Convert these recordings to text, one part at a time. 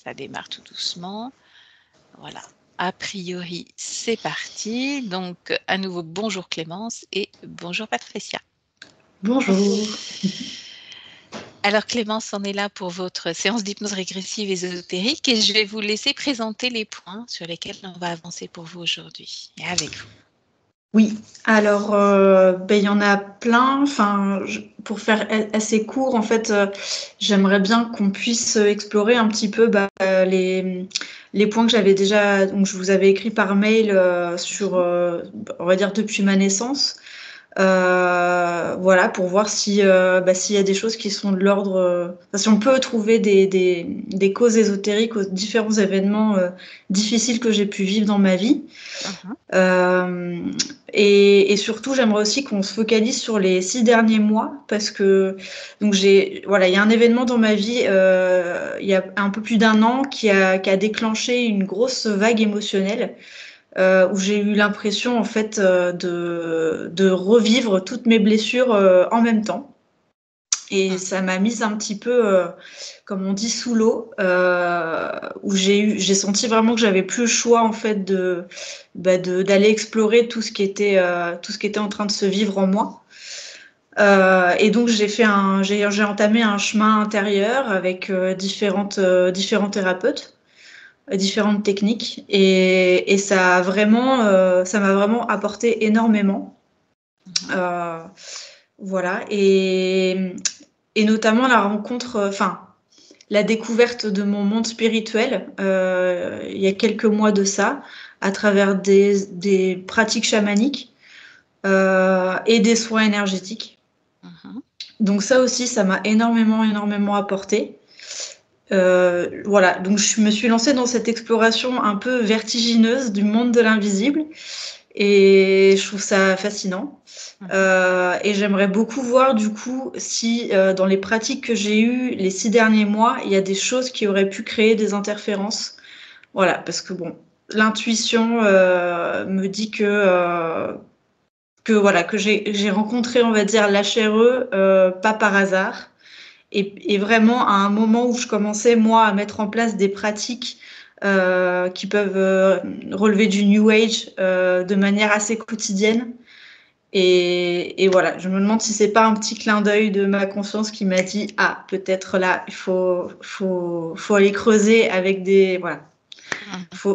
Ça démarre tout doucement. Voilà. A priori, c'est parti. Donc, à nouveau, bonjour Clémence et bonjour Patricia. Bonjour. Alors Clémence, on est là pour votre séance d'hypnose régressive ésotérique et je vais vous laisser présenter les points sur lesquels on va avancer pour vous aujourd'hui et avec vous. Oui, alors il y en a plein. Enfin, pour faire assez court, en fait, j'aimerais bien qu'on puisse explorer un petit peu les points que j'avais déjà, donc je vous avais écrit par mail sur, on va dire depuis ma naissance. Voilà, pour voir si s'il y a des choses qui sont de l'ordre, si on peut trouver des causes ésotériques aux différents événements difficiles que j'ai pu vivre dans ma vie. Et surtout, j'aimerais aussi qu'on se focalise sur les 6 derniers mois parce que donc il y a un événement dans ma vie il y a un peu plus d'un an qui a déclenché une grosse vague émotionnelle où j'ai eu l'impression en fait de revivre toutes mes blessures en même temps. Et ça m'a mise un petit peu, comme on dit, sous l'eau, où j'ai senti vraiment que j'avais plus le choix en fait d'aller explorer tout ce qui était en train de se vivre en moi. Et donc j'ai entamé un chemin intérieur avec différents thérapeutes, différentes techniques, et ça m'a vraiment apporté énormément. Voilà, et notamment la rencontre, la découverte de mon monde spirituel il y a quelques mois de ça, à travers des pratiques chamaniques et des soins énergétiques. Donc ça aussi, ça m'a énormément apporté. Voilà, donc je me suis lancée dans cette exploration un peu vertigineuse du monde de l'invisible et je trouve ça fascinant. Et j'aimerais beaucoup voir du coup si dans les pratiques que j'ai eues les 6 derniers mois, il y a des choses qui auraient pu créer des interférences. Voilà, parce que bon, l'intuition me dit que j'ai rencontré, on va dire, l'HRE pas par hasard. Et vraiment à un moment où je commençais moi à mettre en place des pratiques qui peuvent relever du New Age de manière assez quotidienne. Et voilà, je me demande si c'est pas un petit clin d'œil de ma conscience qui m'a dit ah, peut-être là il faut aller creuser avec des voilà.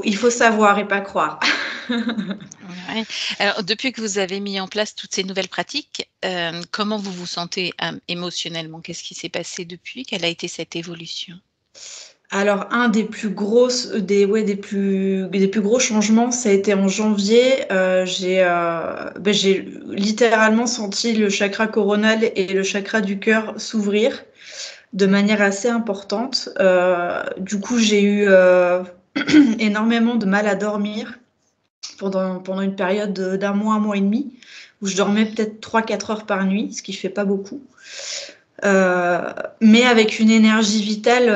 Il faut savoir et pas croire. Ouais. Alors, depuis que vous avez mis en place toutes ces nouvelles pratiques, comment vous vous sentez émotionnellement? Qu'est-ce qui s'est passé depuis? Quelle a été cette évolution? Alors un des plus gros changements, ça a été en janvier. J'ai littéralement senti le chakra coronal et le chakra du cœur s'ouvrir de manière assez importante. Du coup, j'ai eu énormément de mal à dormir pendant une période d'un mois et demi, où je dormais peut-être 3-4 heures par nuit, ce qui fait pas beaucoup. Mais avec une énergie vitale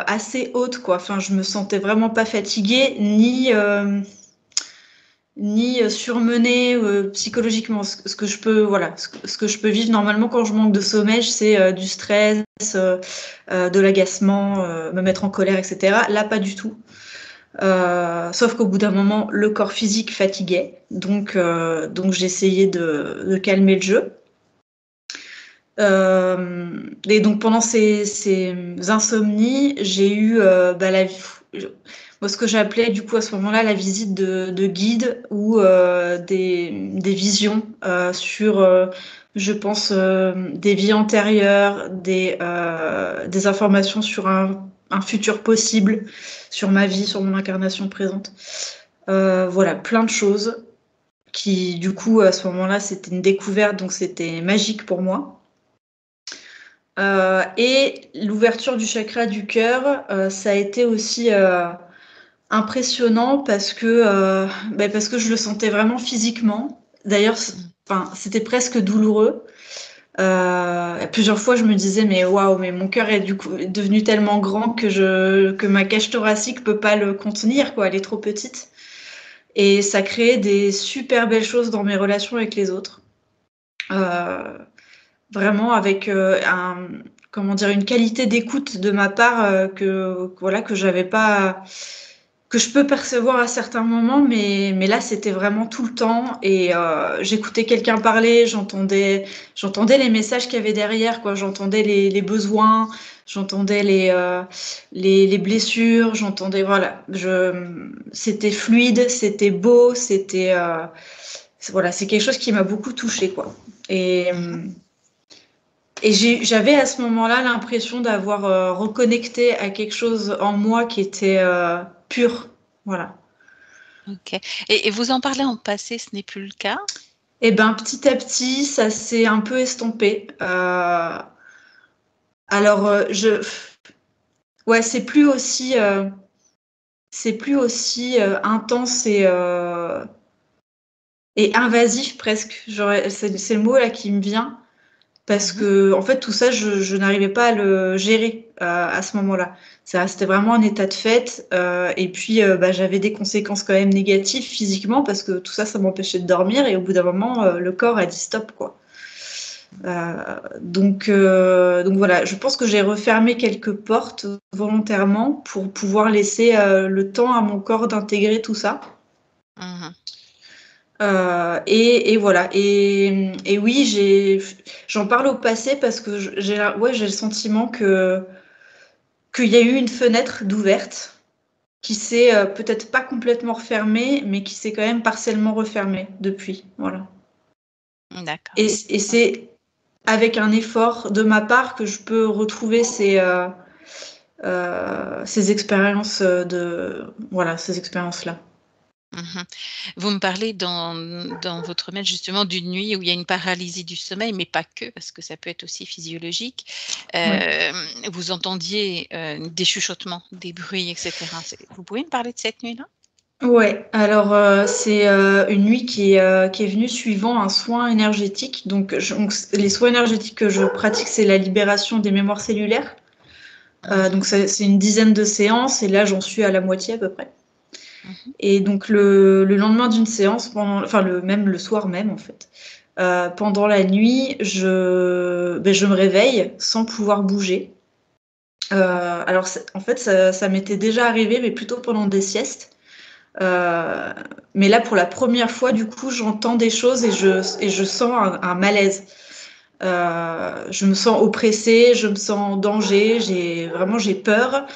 assez haute, quoi. Enfin, je me sentais vraiment pas fatiguée, ni surmenée psychologiquement. Ce que je peux vivre normalement quand je manque de sommeil, c'est du stress, de l'agacement, me mettre en colère, etc. Là, pas du tout. Sauf qu'au bout d'un moment, le corps physique fatiguait, donc j'essayais de calmer le jeu. Et donc pendant ces insomnies, j'ai eu moi, ce que j'appelais du coup à ce moment-là la visite de guides ou des visions sur, je pense, des vies antérieures, des informations sur un futur possible, sur ma vie, sur mon incarnation présente. Voilà, plein de choses qui, du coup, à ce moment-là, c'était une découverte, donc c'était magique pour moi. Et l'ouverture du chakra du cœur, ça a été aussi impressionnant parce que je le sentais vraiment physiquement. D'ailleurs, c'était presque douloureux. Plusieurs fois, je me disais mais waouh, mais mon cœur est du coup devenu tellement grand que ma cage thoracique peut pas le contenir, quoi. Elle est trop petite. Et ça créait des super belles choses dans mes relations avec les autres. Vraiment avec comment dire, une qualité d'écoute de ma part que j'avais pas, que je peux percevoir à certains moments, mais là c'était vraiment tout le temps et j'écoutais quelqu'un parler, j'entendais les messages qu'il y avait derrière, quoi, j'entendais les besoins, j'entendais les blessures, j'entendais, voilà, c'était fluide, c'était beau, voilà, c'est quelque chose qui m'a beaucoup touchée, quoi. Et j'avais à ce moment-là l'impression d'avoir reconnecté à quelque chose en moi qui était pur. Voilà. Ok. Et vous en parlez en passé, ce n'est plus le cas? Et ben petit à petit, ça s'est un peu estompé. Alors, ouais, c'est plus aussi intense et invasif presque. C'est le mot là qui me vient. Parce que en fait tout ça je n'arrivais pas à le gérer à ce moment-là. Ça restait vraiment un état de fait et puis j'avais des conséquences quand même négatives physiquement parce que tout ça m'empêchait de dormir et au bout d'un moment le corps a dit stop, quoi. Donc voilà, je pense que j'ai refermé quelques portes volontairement pour pouvoir laisser le temps à mon corps d'intégrer tout ça. Et voilà. Et oui, j'en parle au passé parce que j'ai le sentiment qu'il y a eu une fenêtre d'ouverte qui s'est peut-être pas complètement refermée, mais qui s'est quand même partiellement refermée depuis. Voilà. D'accord. Et c'est avec un effort de ma part que je peux retrouver ces expériences ces expériences-là. Vous me parlez dans votre mail justement d'une nuit où il y a une paralysie du sommeil, mais pas que, parce que ça peut être aussi physiologique. Vous entendiez des chuchotements, des bruits, etc. Vous pouvez me parler de cette nuit-là? Ouais, alors c'est une nuit qui est venue suivant un soin énergétique. Donc, les soins énergétiques que je pratique, c'est la libération des mémoires cellulaires. Donc, c'est une dizaine de séances et là, j'en suis à la moitié à peu près. Et donc, le lendemain d'une séance, même le soir même en fait, pendant la nuit, je me réveille sans pouvoir bouger. Alors, en fait, ça m'était déjà arrivé, mais plutôt pendant des siestes. Mais là, pour la première fois, du coup, j'entends des choses et je sens un malaise. Je me sens oppressée, je me sens en danger, j'ai peur.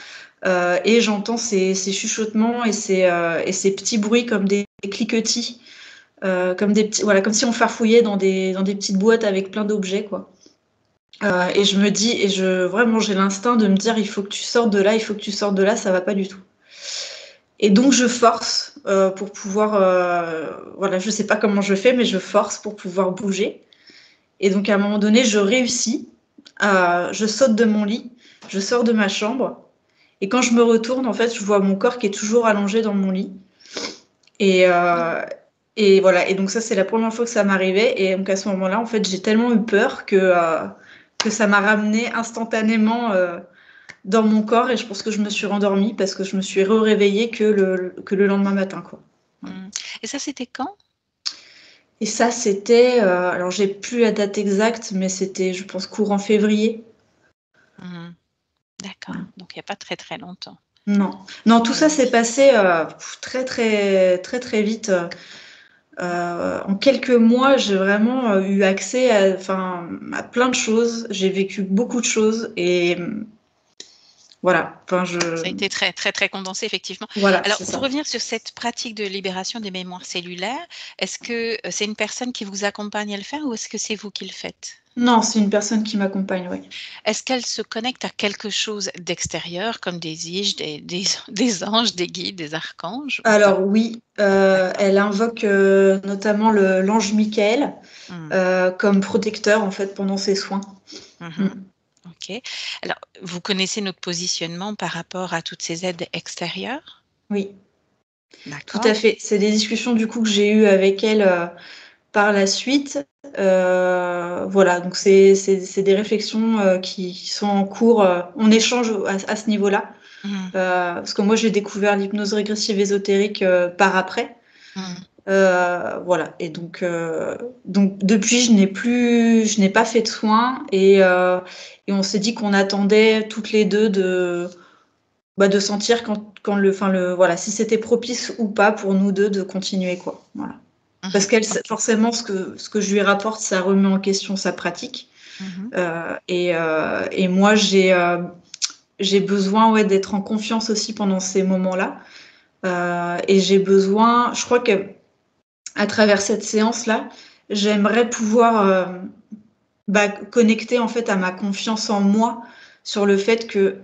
Et j'entends ces chuchotements et ces petits bruits comme des cliquetis, comme comme si on farfouillait dans des petites boîtes avec plein d'objets, quoi. Et je me dis, vraiment, j'ai l'instinct de me dire, il faut que tu sortes de là, il faut que tu sortes de là, ça va pas du tout. Et donc je force pour pouvoir, je sais pas comment je fais, mais je force pour pouvoir bouger. Et donc à un moment donné, je réussis, je saute de mon lit, je sors de ma chambre, et quand je me retourne, en fait, je vois mon corps qui est toujours allongé dans mon lit. Et voilà. Et donc ça, c'est la première fois que ça m'arrivait. Et donc à ce moment-là, en fait, j'ai tellement eu peur que ça m'a ramené instantanément dans mon corps et je pense que je me suis rendormie parce que je me suis réveillée que le lendemain matin, quoi. Et ça, c'était quand? Et ça, c'était, alors j'ai plus la date exacte, mais c'était, je pense, courant février. D'accord, donc il n'y a pas très très longtemps. Non, tout ça s'est passé très très très très vite. En quelques mois, j'ai vraiment eu accès à plein de choses. J'ai vécu beaucoup de choses et voilà. Ça a été très très très condensé, effectivement. Voilà, Alors, c'est pour ça. revenir sur cette pratique de libération des mémoires cellulaires, est-ce que c'est une personne qui vous accompagne à le faire ou est-ce que c'est vous qui le faites? Non, c'est une personne qui m'accompagne, oui. Est-ce qu'elle se connecte à quelque chose d'extérieur, comme des iges, des anges, des guides, des archanges? Alors oui, elle invoque notamment l'ange Michael comme protecteur en fait pendant ses soins. Ok. Alors, vous connaissez notre positionnement par rapport à toutes ces aides extérieures? Oui, tout D'accord. à fait. C'est des discussions du coup que j'ai eues avec elle par la suite. Voilà, donc c'est des réflexions qui sont en cours. On échange à ce niveau-là. Parce que moi, j'ai découvert l'hypnose régressive ésotérique par après. Voilà. Et donc depuis, je n'ai pas fait de soins et on s'est dit qu'on attendait toutes les deux de sentir voilà, si c'était propice ou pas pour nous deux de continuer, quoi. Voilà. Parce qu'elle, forcément, ce que je lui rapporte, ça remet en question sa pratique. Et moi, j'ai besoin d'être en confiance aussi pendant ces moments-là. Et j'ai besoin, je crois que à travers cette séance-là, j'aimerais pouvoir connecter en fait à ma confiance en moi sur le fait que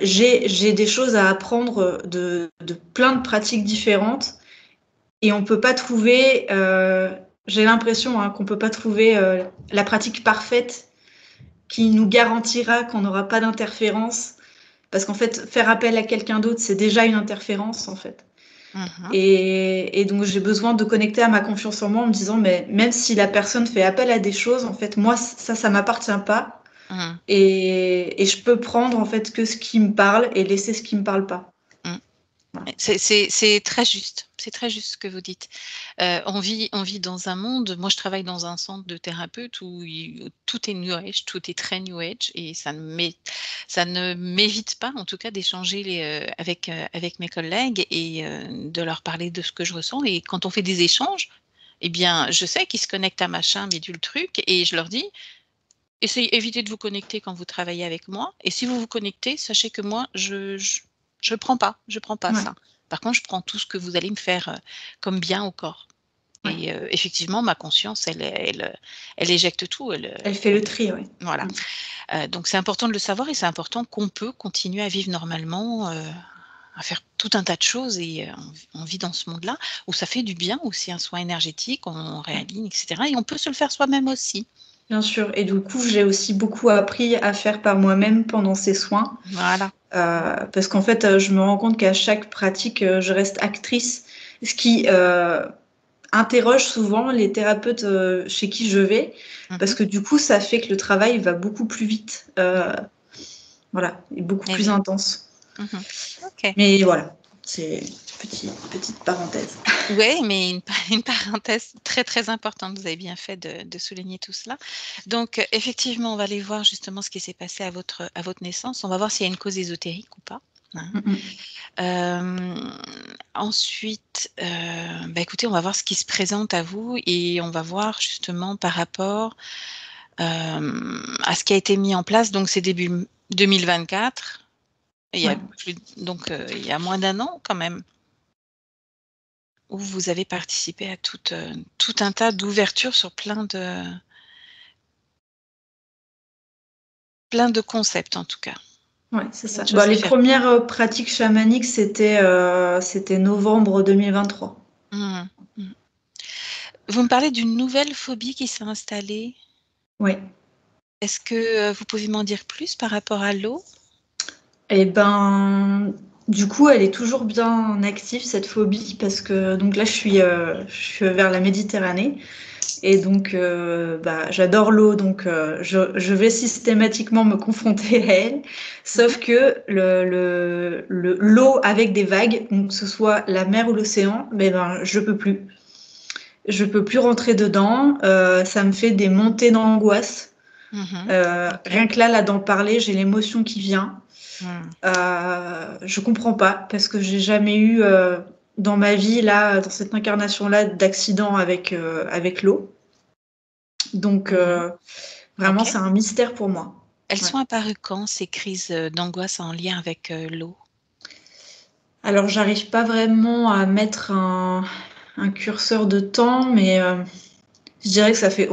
j'ai des choses à apprendre de plein de pratiques différentes et on peut pas trouver, j'ai l'impression qu'on peut pas trouver la pratique parfaite qui nous garantira qu'on n'aura pas d'interférence, parce qu'en fait faire appel à quelqu'un d'autre c'est déjà une interférence en fait. Et donc j'ai besoin de connecter à ma confiance en moi en me disant mais même si la personne fait appel à des choses, en fait moi ça m'appartient pas. Et je peux prendre en fait que ce qui me parle et laisser ce qui me parle pas. C'est très juste, c'est très juste ce que vous dites. On vit dans un monde, moi je travaille dans un centre de thérapeutes où tout est New Age, tout est très New Age et ça ne m'évite pas en tout cas d'échanger avec mes collègues et de leur parler de ce que je ressens. Et quand on fait des échanges, eh bien je sais qu'ils se connectent à machin, bidule truc, et je leur dis, évitez de vous connecter quand vous travaillez avec moi, et si vous vous connectez, sachez que moi je prends pas ça. Par contre, je prends tout ce que vous allez me faire comme bien au corps. Et effectivement, ma conscience, elle éjecte tout. Elle fait le tri, oui. Voilà. Donc, c'est important de le savoir et c'est important qu'on peut continuer à vivre normalement, à faire tout un tas de choses, et on vit dans ce monde-là où ça fait du bien aussi, un soin énergétique, on réaligne, etc. Et on peut se le faire soi-même aussi. Bien sûr. Et du coup, j'ai aussi beaucoup appris à faire par moi-même pendant ces soins. Voilà. Parce qu'en fait, je me rends compte qu'à chaque pratique, je reste actrice, ce qui interroge souvent les thérapeutes chez qui je vais, parce que du coup, ça fait que le travail va beaucoup plus vite, voilà, et beaucoup plus intense. Okay. Mais voilà, c'est petite parenthèse. Oui, mais une parenthèse très, très importante. Vous avez bien fait de souligner tout cela. Donc, effectivement, on va aller voir justement ce qui s'est passé à votre naissance. On va voir s'il y a une cause ésotérique ou pas. Ensuite, écoutez, on va voir ce qui se présente à vous et on va voir justement par rapport à ce qui a été mis en place. Donc, c'est début 2024. Il y a il y a moins d'un an quand même, où vous avez participé à tout un tas d'ouvertures sur plein de concepts en tout cas. Oui, c'est ça. Les premières pratiques chamaniques, c'était novembre 2023. Vous me parlez d'une nouvelle phobie qui s'est installée. Oui. Est-ce que vous pouvez m'en dire plus par rapport à l'eau? Eh ben, du coup, elle est toujours bien active, cette phobie, parce que donc là, je suis vers la Méditerranée. Et donc, j'adore l'eau, donc je vais systématiquement me confronter à elle. Sauf que l'eau avec des vagues, donc que ce soit la mer ou l'océan, je peux plus. Je peux plus rentrer dedans. Ça me fait des montées d'angoisse. Rien que là d'en parler, j'ai l'émotion qui vient. Je comprends pas, parce que j'ai jamais eu dans ma vie, là, dans cette incarnation-là, d'accident avec l'eau. Donc, vraiment, c'est un mystère pour moi. Elles sont apparues quand, ces crises d'angoisse en lien avec l'eau? Alors, j'arrive pas vraiment à mettre un curseur de temps, mais je dirais que ça fait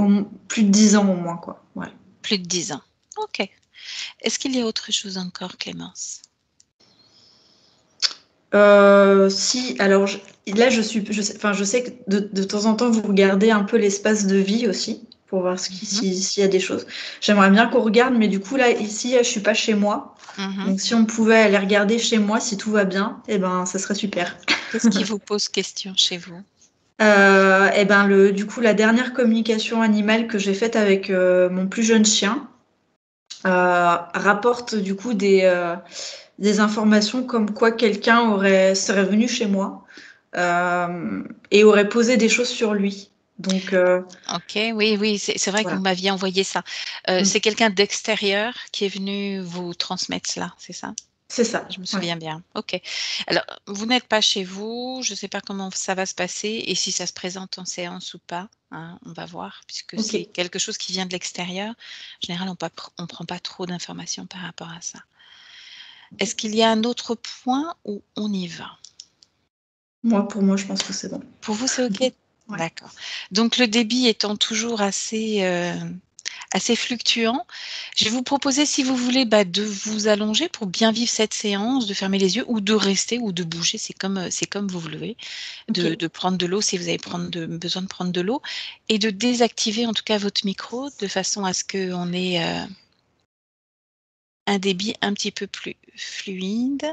plus de 10 ans au moins, quoi. Ouais. Plus de 10 ans. Ok. Est-ce qu'il y a autre chose encore, Clémence? Si, alors là, je sais que de temps en temps, vous regardez un peu l'espace de vie aussi, pour voir s'il y a des choses. J'aimerais bien qu'on regarde, mais du coup, là, ici, je suis pas chez moi. Donc, si on pouvait aller regarder chez moi, si tout va bien, ça serait super. Qu'est-ce qui vous pose question chez vous? Du coup, la dernière communication animale que j'ai faite avec mon plus jeune chien rapporte du coup des informations comme quoi quelqu'un serait venu chez moi et aurait posé des choses sur lui. Donc, Ok, oui, c'est vrai que voilà. vous m'aviez envoyé ça. C'est quelqu'un d'extérieur qui est venu vous transmettre cela, c'est ça? C'est ça. Je me Ouais. souviens bien. Ok. Alors, vous n'êtes pas chez vous, je ne sais pas comment ça va se passer et si ça se présente en séance ou pas, hein, on va voir, puisque Ok. c'est quelque chose qui vient de l'extérieur. En général, on ne prend pas trop d'informations par rapport à ça. Est-ce qu'il y a un autre point où on y va? Pour moi, je pense que c'est bon. Pour vous, c'est ok? Ouais. D'accord. Donc, le débit étant toujours assez fluctuant, je vais vous proposer, si vous voulez, de vous allonger pour bien vivre cette séance, de fermer les yeux ou de rester ou de bouger, c'est comme vous voulez, Ok. de prendre de l'eau si vous avez besoin de prendre de l'eau et de désactiver en tout cas votre micro de façon à ce qu'on ait un débit un petit peu plus fluide.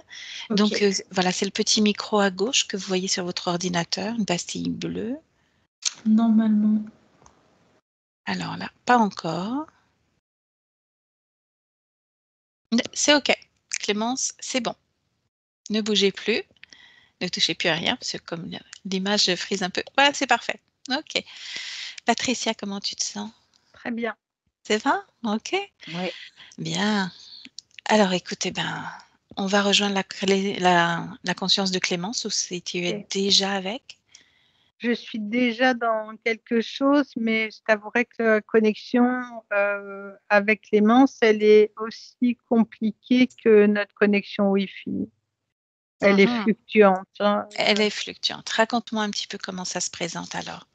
Donc, Ok. voilà, c'est le petit micro à gauche que vous voyez sur votre ordinateur, une pastille bleue. Normalement. Alors là, pas encore. C'est OK. Clémence, c'est bon. Ne bougez plus. Ne touchez plus à rien, parce que comme l'image frise un peu. Voilà, c'est parfait. OK. Patricia, comment tu te sens? Très bien. C'est va? OK. Oui. Bien. Alors, écoutez, on va rejoindre la conscience de Clémence, ou si tu es Ok. déjà avec. Je suis déjà dans quelque chose, mais je t'avouerai que la connexion avec Clémence, elle est aussi compliquée que notre connexion Wi-Fi. Elle est Mhm. fluctuante, hein. Elle est fluctuante. Raconte-moi un petit peu comment ça se présente alors.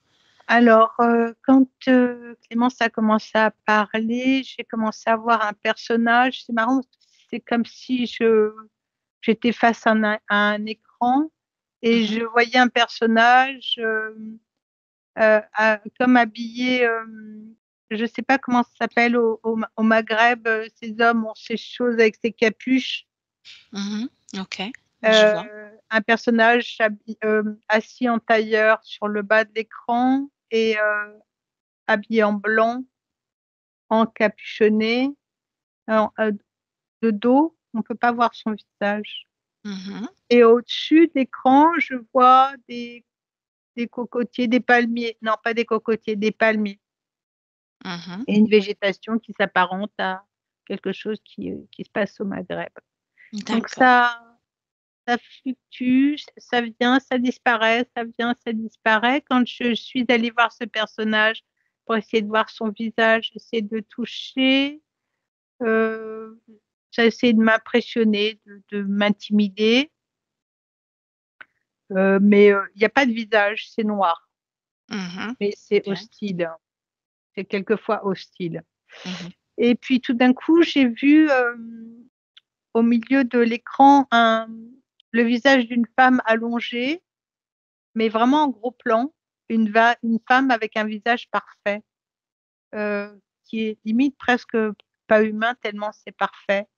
Alors, quand Clémence a commencé à parler, j'ai commencé à voir un personnage. C'est marrant, c'est comme si j'étais face à un écran et Mhm. je voyais un personnage comme habillé, je ne sais pas comment ça s'appelle au Maghreb, ces hommes ont ces choses avec ces capuches. Mhm. OK, je vois. Un personnage assis en tailleur sur le bas de l'écran et habillé en blanc, encapuchonné, de dos, on ne peut pas voir son visage. Mhm. Et au-dessus de l'écran, je vois des cocotiers, des palmiers. Non, pas des cocotiers, des palmiers. Mhm. Et une végétation qui s'apparente à quelque chose qui se passe au Maghreb. Donc D'accord. ça fluctue, ça vient, ça disparaît, ça vient, ça disparaît. Quand je suis allée voir ce personnage pour essayer de voir son visage, essayer de toucher, ça essaie de m'impressionner, de m'intimider, mais il n'y a pas de visage, c'est noir, Mhm. mais c'est Bien. hostile, c'est quelquefois hostile. Mhm. Et puis tout d'un coup, j'ai vu au milieu de l'écran le visage d'une femme allongée, mais vraiment en gros plan, une femme avec un visage parfait, euh, qui est limite presque pas humain tellement c'est parfait,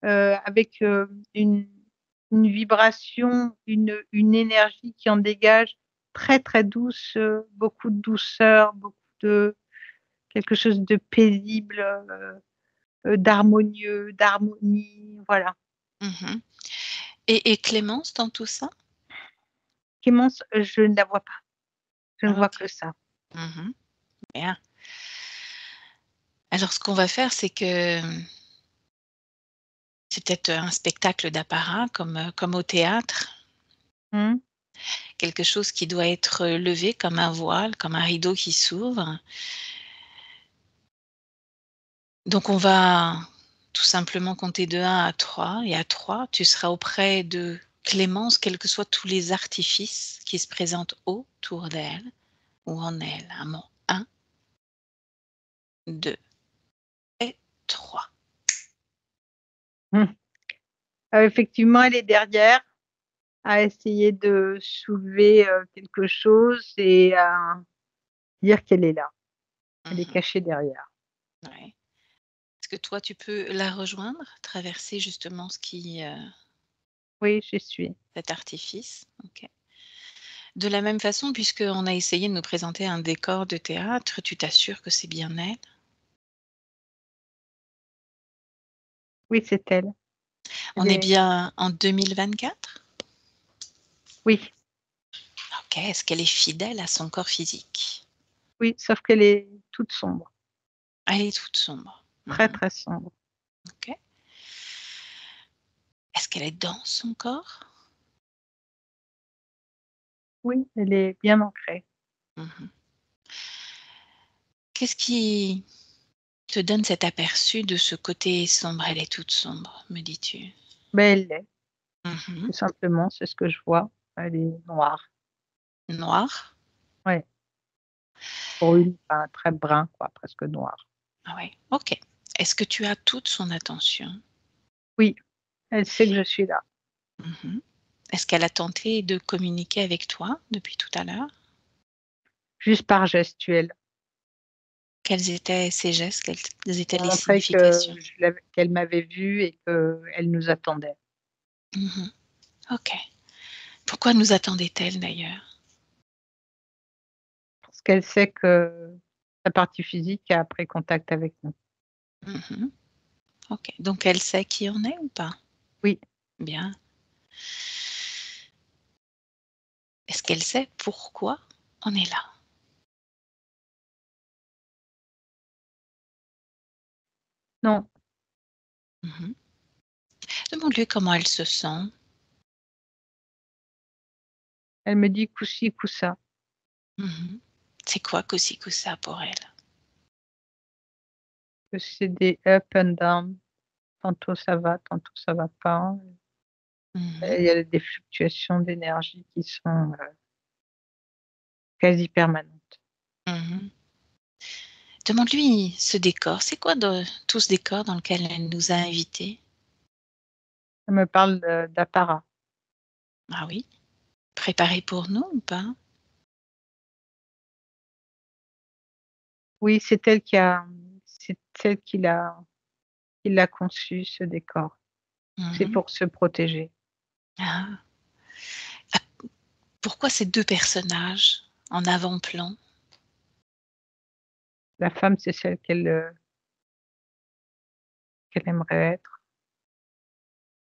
avec une vibration, une énergie qui en dégage très très douce, beaucoup de douceur, beaucoup de quelque chose de paisible, d'harmonieux, d'harmonie, voilà. Mhm. Et Clémence dans tout ça? Clémence, je ne la vois pas. Je ne vois OK. que ça. Mhm. Bien. Alors, ce qu'on va faire, c'est que c'est peut-être un spectacle d'apparat comme au théâtre, Hmm. quelque chose qui doit être levé comme un voile, comme un rideau qui s'ouvre. Donc, on va tout simplement compter de 1 à 3 et à 3, tu seras auprès de Clémence, quels que soient tous les artifices qui se présentent autour d'elle ou en elle. Un mot. 1, 2 et 3. Hmm. Effectivement, elle est derrière à essayer de soulever quelque chose et à dire qu'elle est là. Elle est Mhm. cachée derrière. Ouais. Est-ce que toi, tu peux la rejoindre, traverser justement Oui, je suis. cet artifice? OK. De la même façon, puisqu'on a essayé de nous présenter un décor de théâtre, tu t'assures que c'est bien elle? Oui, c'est elle. On Elle est est... bien en 2024? Oui, OK. Est-ce qu'elle est fidèle à son corps physique? Oui, sauf qu'elle est toute sombre, Elle est toute sombre. très, Mmh. très sombre. OK. Est-ce qu'elle est dans son corps? Oui, elle est bien ancrée. Mmh. Qu'est-ce qui te donne cet aperçu de ce côté sombre? Elle est toute sombre, me dis-tu? Mais elle l'est, Mmh. tout simplement, c'est ce que je vois. Elle est noire. Noir? Ouais, brune, enfin très brun quoi, presque noir. Ah ouais, OK. Est-ce que tu as toute son attention? Oui, elle sait que je suis là. Mmh. Est-ce qu'elle a tenté de communiquer avec toi depuis tout à l'heure? Juste par gestuelle, Quels étaient ses gestes? Quelles étaient pour les montrer que significations? qu'elle m'avait vue et qu'elle nous attendait. Mmh. OK. Pourquoi nous attendait-elle d'ailleurs? Parce qu'elle sait que sa partie physique a pris contact avec nous. Mmh. OK. Donc elle sait qui on est ou pas? Oui, Bien. Est-ce qu'elle sait pourquoi on est là? non, Mmh. Demande-lui comment elle se sent. elle me dit coup ci, coup ça, Mmh. C'est quoi Così-Cosa pour elle? que c'est des up and down, tantôt ça va, tantôt ça va pas. Mmh. Et il y a des fluctuations d'énergie qui sont, quasi permanentes. Mmh. Demande-lui ce décor. C'est quoi de tout ce décor dans lequel elle nous a invités? Elle me parle d'apparat. Ah oui? Préparé pour nous ou pas? Oui, c'est elle qui l'a conçu ce décor. C'est Mmh. pour se protéger. Ah. Ah, pourquoi ces 2 personnages en avant-plan? La femme, c'est celle qu'elle aimerait être,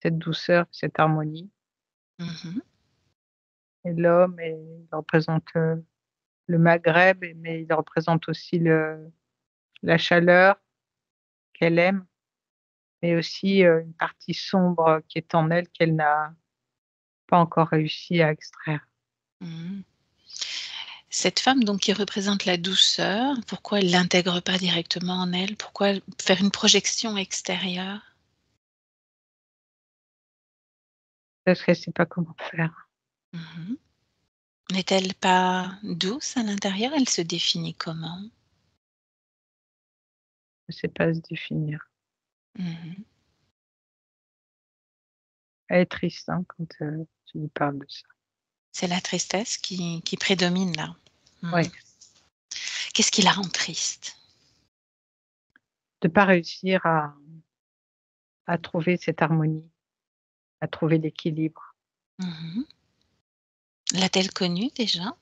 cette douceur, cette harmonie Mmh. et l'homme il représente, le Maghreb mais il représente aussi la chaleur qu'elle aime, mais aussi, une partie sombre qui est en elle qu'elle n'a pas encore réussi à extraire. Mmh. Cette femme donc qui représente la douceur, pourquoi elle l'intègre pas directement en elle? Pourquoi faire une projection extérieure? Parce qu'elle sait pas comment faire. Mmh. N'est-elle pas douce à l'intérieur? Elle se définit comment? Elle sait pas se définir. Mmh. Elle est triste, hein, quand, tu lui parles de ça. C'est la tristesse qui prédomine là? Mmh. Ouais, Qu'est-ce qui la rend triste? de pas réussir à trouver cette harmonie, à trouver l'équilibre. Mmh. L'a-t-elle connu déjà?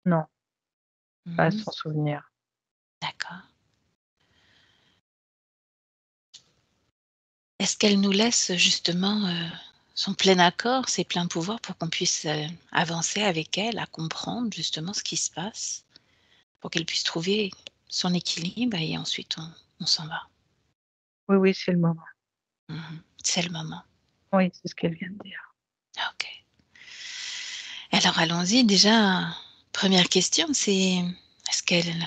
Non, pas à Mmh. son souvenir. D'accord. Est-ce qu'elle nous laisse justement, son plein accord, ses pleins pouvoirs pour qu'on puisse, avancer avec elle, à comprendre justement ce qui se passe? Pour qu'elle puisse trouver son équilibre et ensuite on s'en va. Oui, oui, c'est le moment. Mmh. C'est le moment. Oui, c'est ce qu'elle vient de dire. OK. Alors allons-y déjà, première question, c'est est-ce qu'elle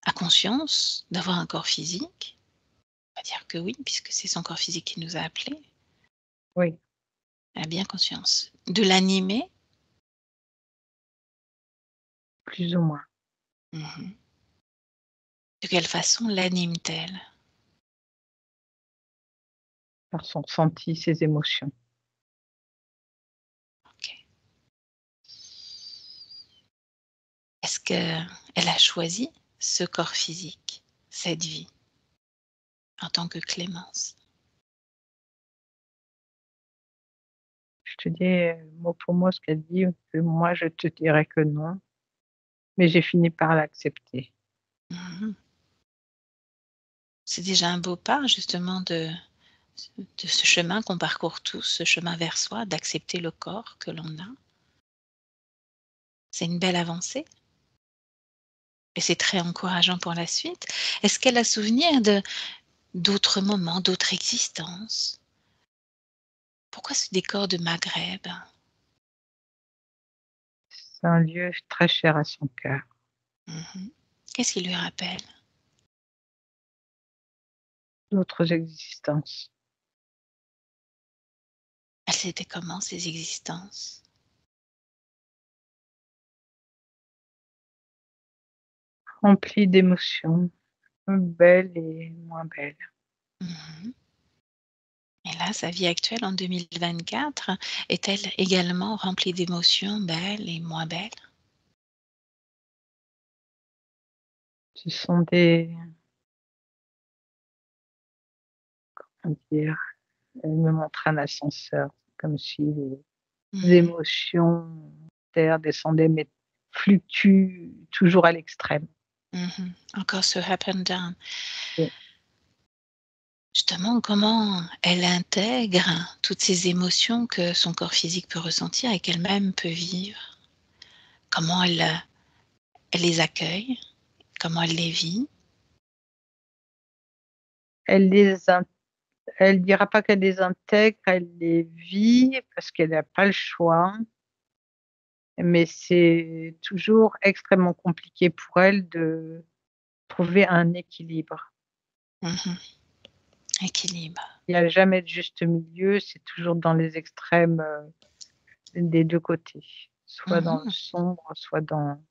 a conscience d'avoir un corps physique? On va dire que oui, puisque c'est son corps physique qui nous a appelés. Oui, Elle a bien conscience. De l'animer? plus ou moins, Mmh. De quelle façon l'anime-t-elle? par son ressenti, ses émotions. OK. Est-ce qu'elle a choisi ce corps physique, cette vie, en tant que Clémence? Je te dis, mot pour mot ce qu'elle dit, que moi je te dirais que non, mais j'ai fini par l'accepter. Mmh. C'est déjà un beau pas justement de ce chemin qu'on parcourt tous, ce chemin vers soi, d'accepter le corps que l'on a. C'est une belle avancée et c'est très encourageant pour la suite. Est-ce qu'elle a souvenir d'autres moments, d'autres existences? Pourquoi ce décor de Maghreb? C'est un lieu très cher à son cœur. Mmh. Qu'est-ce qui lui rappelle? D'autres existences, Elles étaient comment ces existences? remplies d'émotions, belles et moins belles. Mmh. Et là, sa vie actuelle en 2024 est-elle également remplie d'émotions belles et moins belles? Ce sont des, comment dire, elle me montre un ascenseur, comme si les Mmh. émotions terre descendaient mais fluctuent toujours à l'extrême. Mmh. Encore ce up and down. Oui. Justement, comment elle intègre toutes ces émotions que son corps physique peut ressentir et qu'elle-même peut vivre? Comment elle les accueille? Comment elle les vit? Elle les in Elle dira pas qu'elle les intègre, elle les vit parce qu'elle n'a pas le choix, mais c'est toujours extrêmement compliqué pour elle de trouver un équilibre. Mmh. Équilibre. Il y a jamais de juste milieu, c'est toujours dans les extrêmes, des 2 côtés, soit dans le Mmh. sombre, soit dans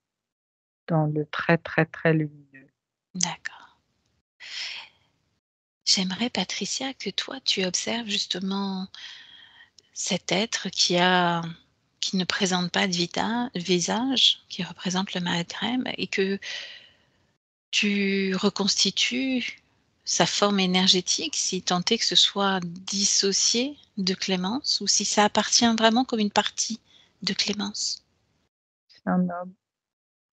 le très, très, très lumineux. D'accord. J'aimerais, Patricia, que toi, tu observes justement cet être qui ne présente pas de visage, qui représente le Maghreb et que tu reconstitues sa forme énergétique, si tant est que ce soit dissocié de Clémence ou si ça appartient vraiment comme une partie de Clémence? C'est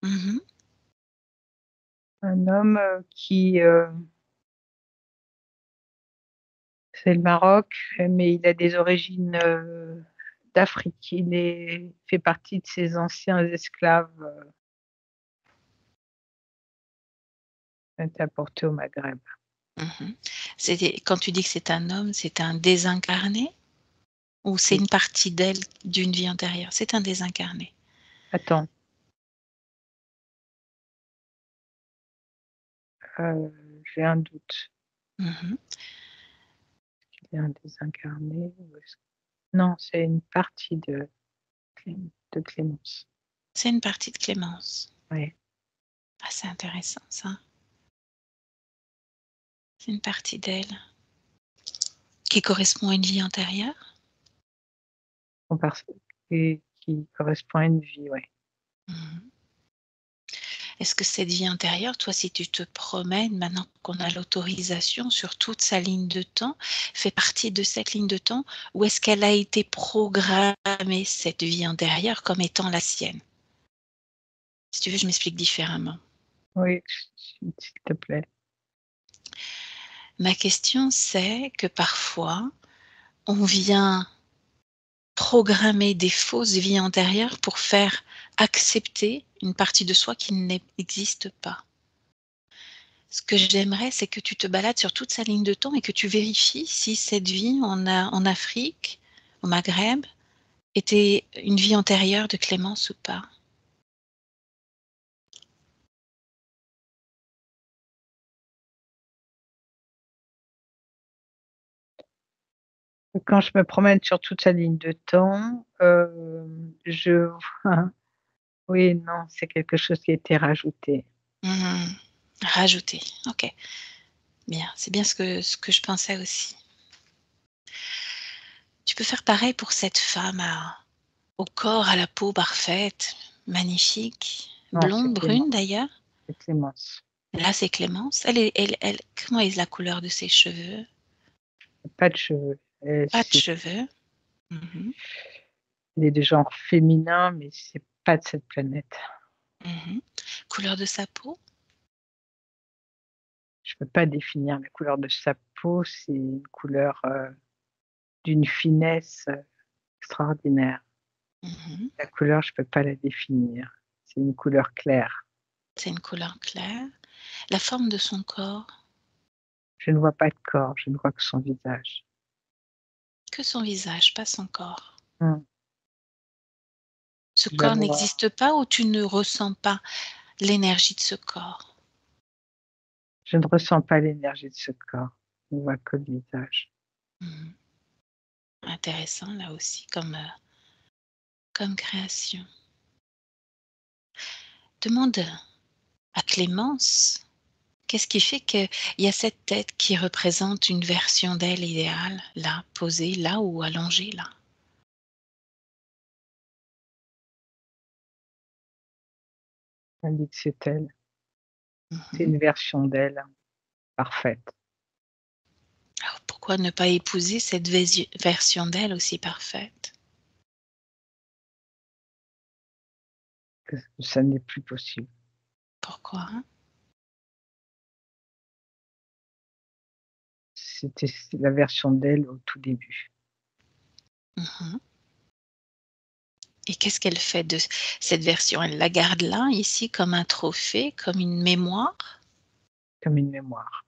Mmh. un homme, qui, c'est le Maroc, mais il a des origines, d'Afrique. Fait partie de ces anciens esclaves, apportés au Maghreb. Mmh. Quand tu dis que c'est un homme, c'est un désincarné ou c'est Oui. une partie d'elle d'une vie antérieure? C'est un désincarné. Attends, j'ai un doute. Mmh. Il y a un désincarné ou est-ce non, c'est une partie de Clémence. C'est une partie de Clémence. Ouais. Ah, c'est intéressant ça. C'est une partie d'elle qui correspond à une vie antérieure? Compars qui correspond à une vie, ouais. Mmh. Est-ce que cette vie intérieure, toi, si tu te promènes maintenant qu'on a l'autorisation sur toute sa ligne de temps, fait partie de cette ligne de temps ou est-ce qu'elle a été programmée, cette vie intérieure, comme étant la sienne? Si tu veux, je m'explique différemment. Oui, s'il te plaît. Ma question, c'est que parfois, on vient programmer des fausses vies antérieures pour faire accepter une partie de soi qui n'existe pas. Ce que j'aimerais, c'est que tu te balades sur toute sa ligne de temps et que tu vérifies si cette vie en Afrique, au Maghreb, était une vie antérieure de Clémence ou pas. Quand je me promène sur toute sa ligne de temps, je vois oui, non, c'est quelque chose qui a été rajouté. Mmh. Rajouter, OK, bien, c'est bien ce que je pensais aussi. Tu peux faire pareil pour cette femme au corps, à la peau parfaite, magnifique, Non, c'est blonde, brune Clémence, d'ailleurs. c'est Clémence. Là, c'est Clémence. Comment est la couleur de ses cheveux? Pas de cheveux, Pas de cheveux. Mmh. elle est de genre féminin, mais c'est pas de cette planète. Mmh. Couleur de sa peau? je peux pas définir la couleur de sa peau. C'est une couleur d'une finesse extraordinaire. Mhm. La couleur, je peux pas la définir. C'est une couleur claire. C'est une couleur claire. La forme de son corps, Je ne vois pas de corps, je ne vois que son visage. que son visage, pas son corps. Hum, Ce Je la corps vois. n'existe pas ou tu ne ressens pas l'énergie de ce corps? Je ne ressens pas l'énergie de ce corps. Je ne vois que le visage. Mhm. Intéressant là aussi comme création. Demande à Clémence, qu'est-ce qui fait qu'il y a cette tête qui représente une version d'elle idéale, là, posée, là ou allongée, là? Elle dit que c'est elle. C'est Mhm. une version d'elle parfaite. Alors pourquoi ne pas épouser cette version d'elle aussi parfaite? Que ça n'est plus possible. Pourquoi? C'était la version d'elle au tout début. Mhm. Et qu'est-ce qu'elle fait de cette version? Elle la garde là, ici, comme un trophée, comme une mémoire? Comme une mémoire.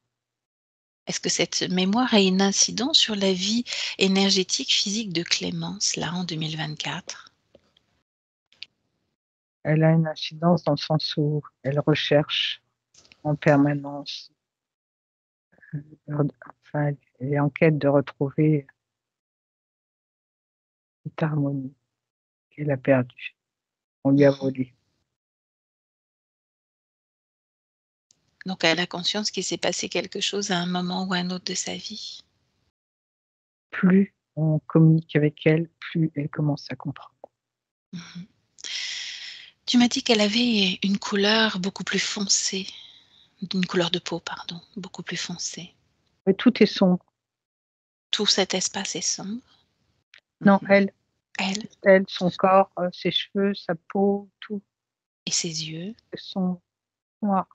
Est-ce que cette mémoire a une incidence sur la vie énergétique, physique de Clémence, là, en 2024? Elle a une incidence dans le sens où elle recherche en permanence, enfin, elle est en quête de retrouver cette harmonie qu'elle a perdue. On lui a volé. Donc elle a conscience qu'il s'est passé quelque chose à un moment ou à un autre de sa vie. Plus on communique avec elle, plus elle commence à comprendre. Mhm. Tu m'as dit qu'elle avait une couleur beaucoup plus foncée, une couleur de peau, pardon, beaucoup plus foncée. Mais tout est sombre. Tout cet espace est sombre. Non, Mhm. Elle elle, son corps, ses cheveux, sa peau, tout et ses yeux. est sombre, noir.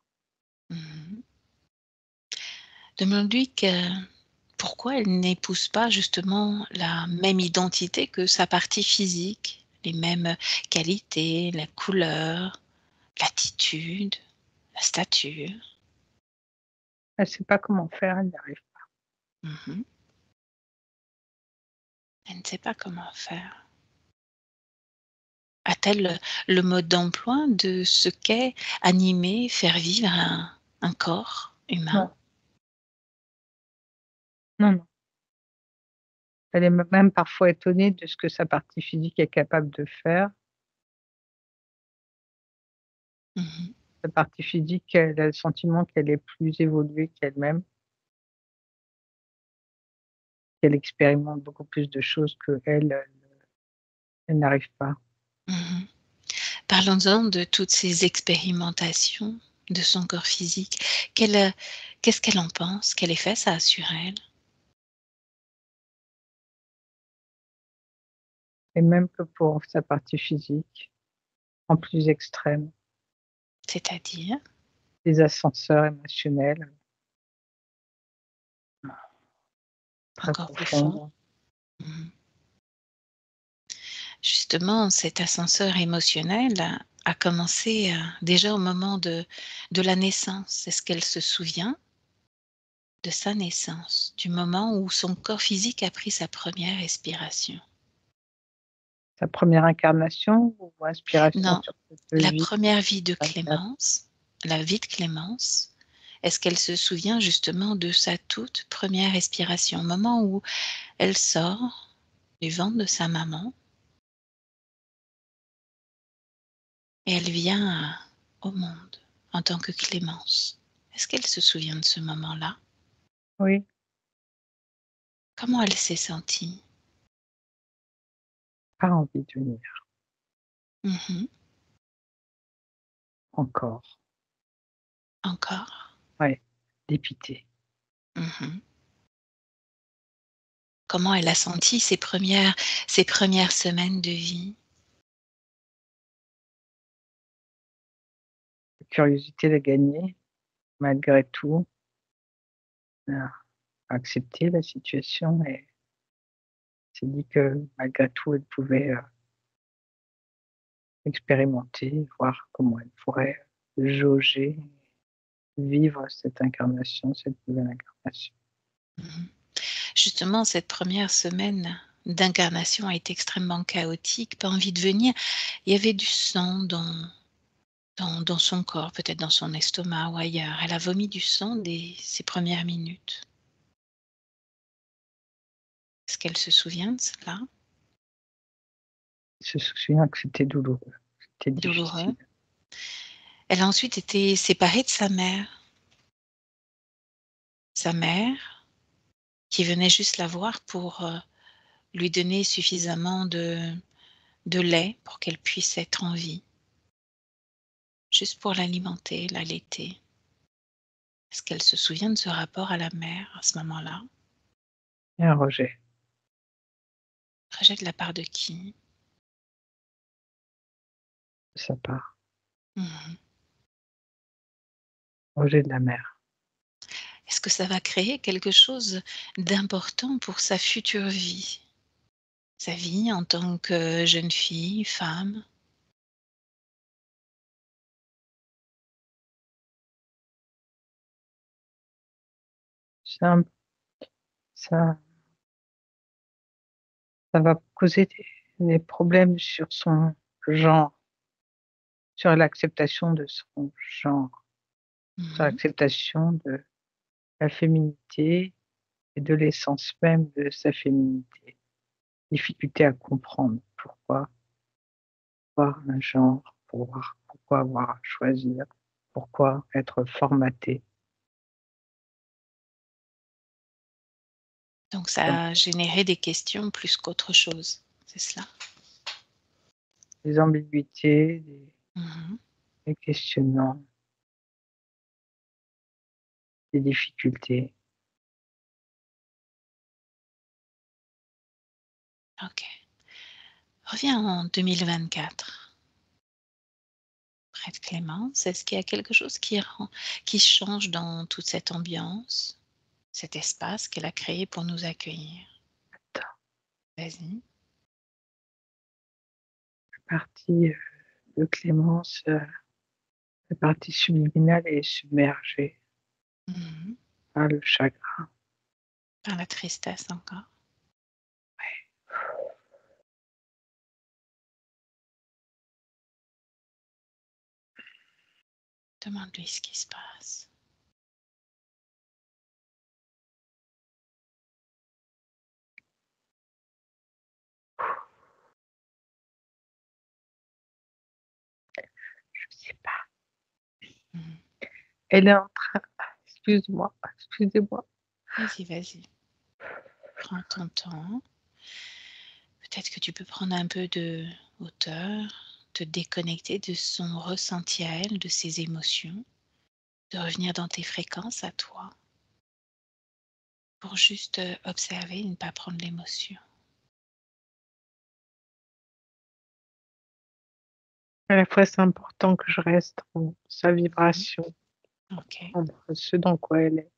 Mhm. Demande-lui pourquoi elle n'épouse pas justement la même identité que sa partie physique, les mêmes qualités, la couleur, l'attitude, la stature. Elle ne sait pas comment faire, elle n'y arrive Mhm. Elle ne sait pas comment faire. A-t-elle le mode d'emploi de ce qu'est animer, faire vivre un corps humain? pas. Non, non. Elle est même parfois étonnée de ce que sa partie physique est capable de faire. Mhm. Sa partie physique, elle a le sentiment qu'elle est plus évoluée qu'elle-même, qu'elle expérimente beaucoup plus de choses qu'elle, elle n'arrive pas. Mhm. Parlons-en de toutes ces expérimentations de son corps physique. Qu'est-ce qu'elle en pense? Quel effet ça a sur elle? Et même que pour sa partie physique, en plus extrême, C'est-à-dire? des ascenseurs émotionnels très Encore plus fond? profonds. Mhm. Justement, cet ascenseur émotionnel a commencé déjà au moment de la naissance. Est-ce qu'elle se souvient de sa naissance, du moment où son corps physique a pris sa première respiration? Sa première incarnation ou inspiration Non, sur cette la vie première vie de 24. Clémence, la vie de Clémence, est-ce qu'elle se souvient justement de sa toute première respiration, au moment où elle sort du ventre de sa maman et elle vient au monde en tant que Clémence? Est-ce qu'elle se souvient de ce moment-là? Oui, Comment elle s'est sentie? pas envie de venir Mhm. encore. Encore? Ouais, dépité. Mhm. Comment elle a senti ces premières semaines de vie? La curiosité l'a gagné malgré tout. a accepté la situation et s'est dit que malgré tout, elle pouvait expérimenter, voir comment elle pourrait jauger, vivre cette incarnation, cette nouvelle incarnation. Mmh. Justement, cette première semaine d'incarnation a été extrêmement chaotique, pas envie de venir. Il y avait du sang dans son corps, peut-être dans son estomac ou ailleurs. Elle a vomi du sang dès ses premières minutes. Est-ce qu'elle se souvient de cela? Je me souviens que c'était douloureux, c'était Douloureux. difficile. Elle a ensuite été séparée de sa mère. Sa mère, qui venait juste la voir pour, lui donner suffisamment de lait pour qu'elle puisse être en vie. Juste pour l'alimenter, l'allaiter. Est-ce qu'elle se souvient de ce rapport à la mère, à ce moment-là? Et un rejet. Rejet de la part de qui? De sa part, Mmh. rejet de la mère. Est-ce que ça va créer quelque chose d'important pour sa future vie? Sa vie en tant que jeune fille, femme? Ça ça ça va causer des problèmes sur son genre, sur l'acceptation de son genre, sur Mmh. l'acceptation de la féminité et de l'essence même de sa féminité. Difficulté à comprendre pourquoi avoir un genre, pourquoi avoir à choisir, pourquoi être formaté Donc ça comme a généré des questions plus qu'autre chose, c'est cela? des ambiguïtés, Mmh. des questionnements, des difficultés. OK. Reviens en 2024, près de Clémence. Est-ce qu'il y a quelque chose qui change dans toute cette ambiance, cet espace qu'elle a créé pour nous accueillir? Vas-y. La partie, de Clémence, la partie subliminale est submergée Mmh. par le chagrin. Par la tristesse encore? Demande-lui ce qui se passe. Je sais pas. Mmh. Elle est en train excusez-moi. Vas-y, vas-y. Prends ton temps. Peut-être que tu peux prendre un peu de hauteur, te déconnecter de son ressenti à elle, de ses émotions, de revenir dans tes fréquences à toi, pour juste, observer et ne pas prendre l'émotion. À la fois, c'est important que je reste dans sa Mmh. vibration, OK. entre ce dans quoi elle est.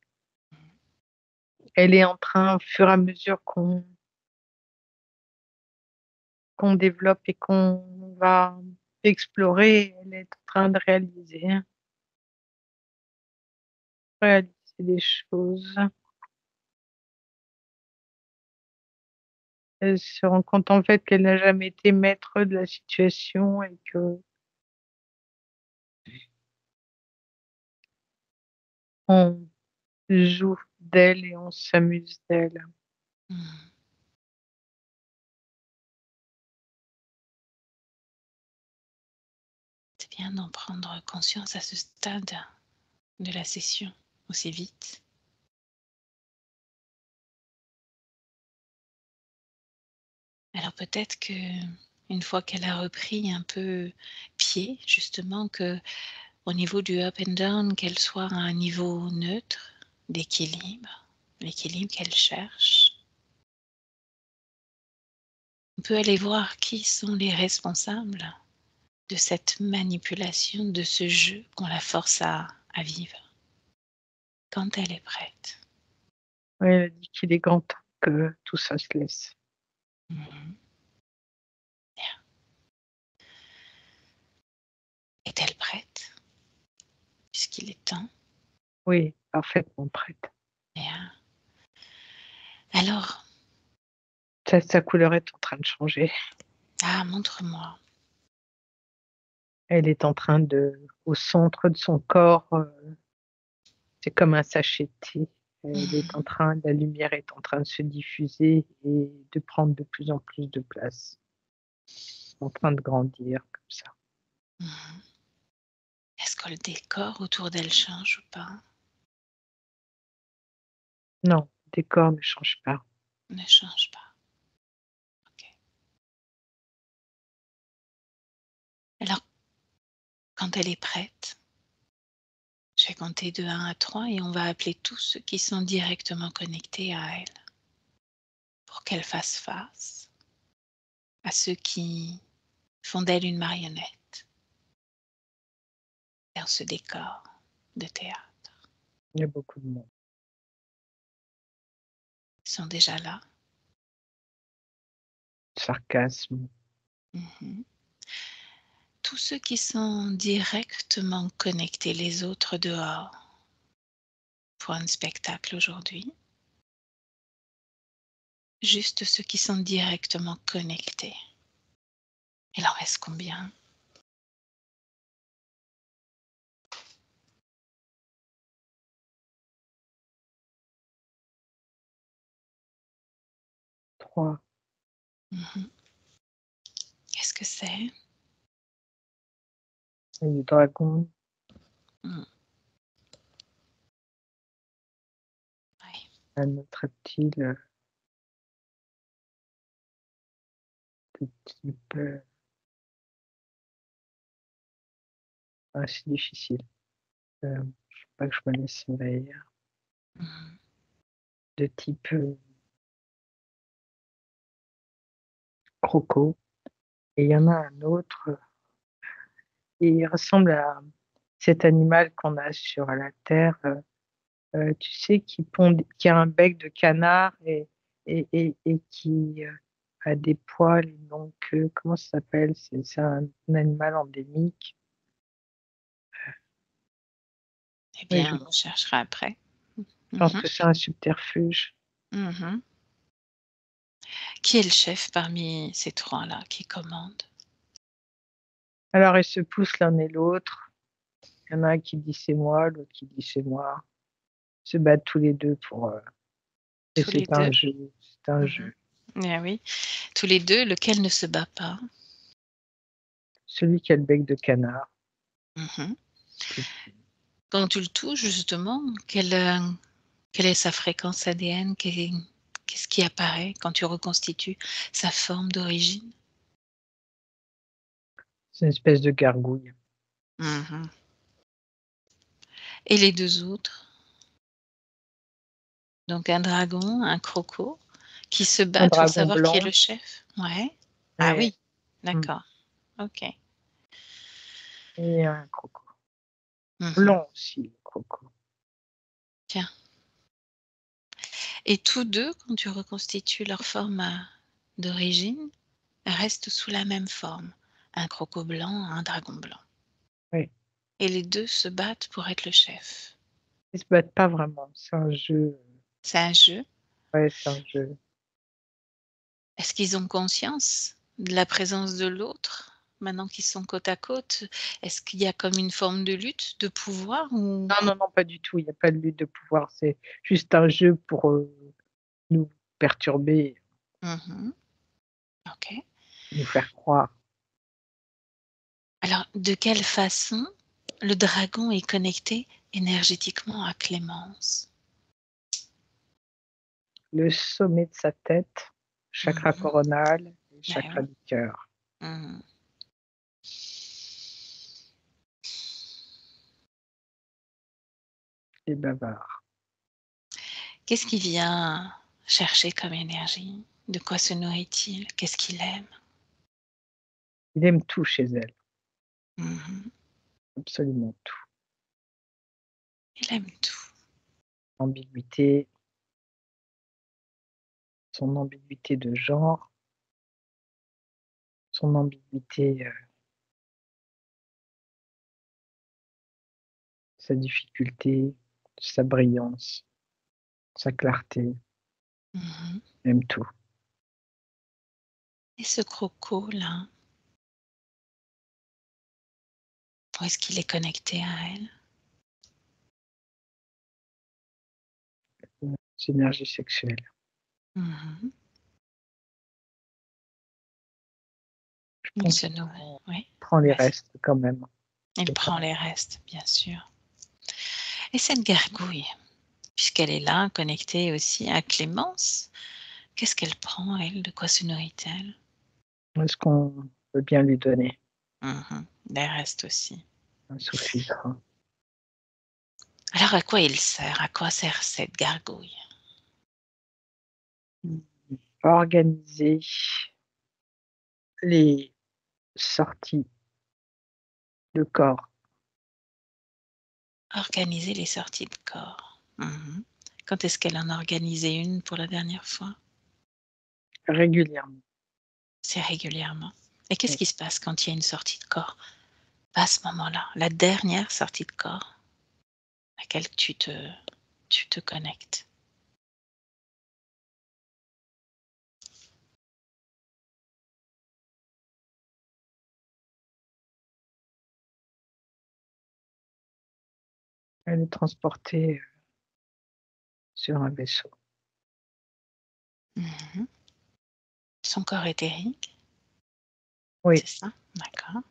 Elle est en train, au fur et à mesure qu'on développe et qu'on va explorer, elle est en train de réaliser des choses. Elle se rend compte, en fait, qu'elle n'a jamais été maître de la situation et qu'on joue d'elle et on s'amuse d'elle. Mmh. C'est bien d'en prendre conscience à ce stade de la session, aussi vite. Alors peut-être que une fois qu'elle a repris un peu pied, justement, que au niveau du up and down, qu'elle soit à un niveau neutre, d'équilibre, l'équilibre qu'elle cherche. On peut aller voir qui sont les responsables de cette manipulation, de ce jeu qu'on la force à vivre, quand elle est prête. Ouais, elle a dit qu'il est grand temps que tout ça se laisse. Mhm. Bien. Est-elle prête? Puisqu'il est temps. Oui, parfaitement prête. Bien. Alors, Sa couleur est en train de changer. montre-moi. Elle est en train au centre de son corps, c'est comme un sachet de thé. Mhm. La lumière est en train de se diffuser et de prendre de plus en plus de place. En train de grandir comme ça. Mhm. Est-ce que le décor autour d'elle change ou pas? Non, le décor ne change pas. Ne change pas. Ok. Alors, quand elle est prête, je vais compter de 1 à 3 et on va appeler tous ceux qui sont directement connectés à elle pour qu'elle fasse face à ceux qui font d'elle une marionnette dans ce décor de théâtre. Il y a beaucoup de monde. Ils sont déjà là. Sarcasme. Mhm. Tous ceux qui sont directement connectés, les autres dehors, pour un spectacle aujourd'hui. Juste ceux qui sont directement connectés. Il en reste combien? Trois. Mhm. Qu'est-ce que c'est? Le dragon. Mhm. Oui. Un autre reptile de type. C'est difficile. Je ne veux pas que je me laisse envahir. Mhm. De type croco. Et il y en a un autre. Et il ressemble à cet animal qu'on a sur la Terre. Tu sais, qui a un bec de canard et qui a des poils, donc comment ça s'appelle? C'est un animal endémique. Eh Oui, je bien, on cherchera après. pense Mhm. que c'est un subterfuge. Mhm. Qui est le chef parmi ces trois-là qui commande? Alors, ils se poussent l'un et l'autre. Il y en a un qui dit c'est moi, l'autre qui dit c'est moi. Ils se battent tous les deux pour. Et Tous les c'est un deux. jeu. C'est un Mhm. jeu. Eh oui, tous les deux, lequel ne se bat pas? Celui qui a le bec de canard. Mhm. Plus Quand tu le touches, justement, quelle est sa fréquence ADN? Qu'est-ce qui apparaît quand tu reconstitues sa forme d'origine? C'est une espèce de gargouille. Mhm. Et les deux autres? Donc un dragon, un croco, qui se Un battent pour dragon savoir qui est blanc. le chef? Ouais. Ah Ouais. oui, d'accord. OK. Et un croco. Mmh. Blanc aussi, le croco. Tiens. Et tous 2, quand tu reconstitues leur forme, d'origine, restent sous la même forme. Un croco blanc, un dragon blanc. Oui. Et les 2 se battent pour être le chef. Ils se battent pas vraiment. C'est un jeu. C'est un jeu. Ouais, c'est un jeu. Est-ce qu'ils ont conscience de la présence de l'autre? Maintenant qu'ils sont côte à côte, est-ce qu'il y a comme une forme de lutte, de pouvoir ou? Non, non, non, pas du tout. Il n'y a pas de lutte de pouvoir. C'est juste un jeu pour nous perturber, Mmh. OK. nous faire croire. Alors, de quelle façon le dragon est connecté énergétiquement à Clémence? Le sommet de sa tête, chakra Mmh. coronal et Bah chakra oui. du cœur. Mmh. Les bavards. Qu'est-ce qu'il vient chercher comme énergie? De quoi se nourrit-il? Qu'est-ce qu'il aime? Il aime tout chez elle. Mmh. Absolument tout. Il aime tout. Ambiguïté, son ambiguïté de genre, son ambiguïté, sa difficulté, sa brillance, sa clarté, Mhm. même tout. Et ce croco-là, où est-ce qu'il est connecté à elle? C'est énergie sexuelle. Mhm. Je Il pense se qu'il nourrit, oui. prend les Vas-y. restes quand même. Il C'est prend ça. les restes, bien sûr. Et cette gargouille, puisqu'elle est là, connectée aussi à Clémence, qu'est-ce qu'elle prend, elle? De quoi se nourrit-elle? Est-ce qu'on peut bien lui donner Mhm. Les restes aussi. un sous-fifre? Alors, à quoi il sert? À quoi sert cette gargouille? Organiser les sorties de corps Organiser les sorties de corps. Mhm. Quand est-ce qu'elle en a organisé une pour la dernière fois? régulièrement. C'est régulièrement. Et qu'est-ce Oui. qui se passe quand il y a une sortie de corps? À ce moment-là, la dernière sortie de corps à laquelle tu te connectes. Elle est transportée sur un vaisseau. Mhm. Son corps éthérique, Oui, c'est ça? D'accord.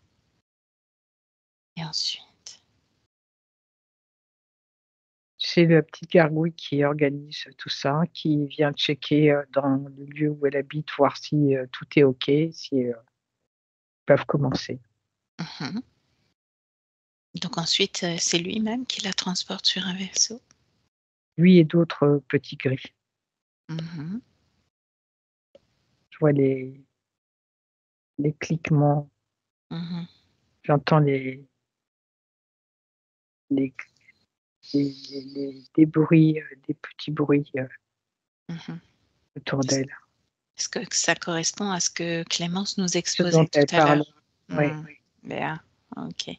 Et ensuite? c'est la petite gargouille qui organise tout ça, qui vient checker dans le lieu où elle habite, voir si tout est OK, si peuvent commencer. Mhm. Donc ensuite, c'est lui-même qui la transporte sur un vaisseau? Lui et d'autres petits gris. Mhm. Je vois les cliquements, Mhm. j'entends les, des bruits, des petits bruits Mhm. autour d'elle. Est-ce que ça correspond à ce que Clémence nous Ce dont exposait tout elle à parle. l'heure? Oui, Hmm. oui. Bien, ok.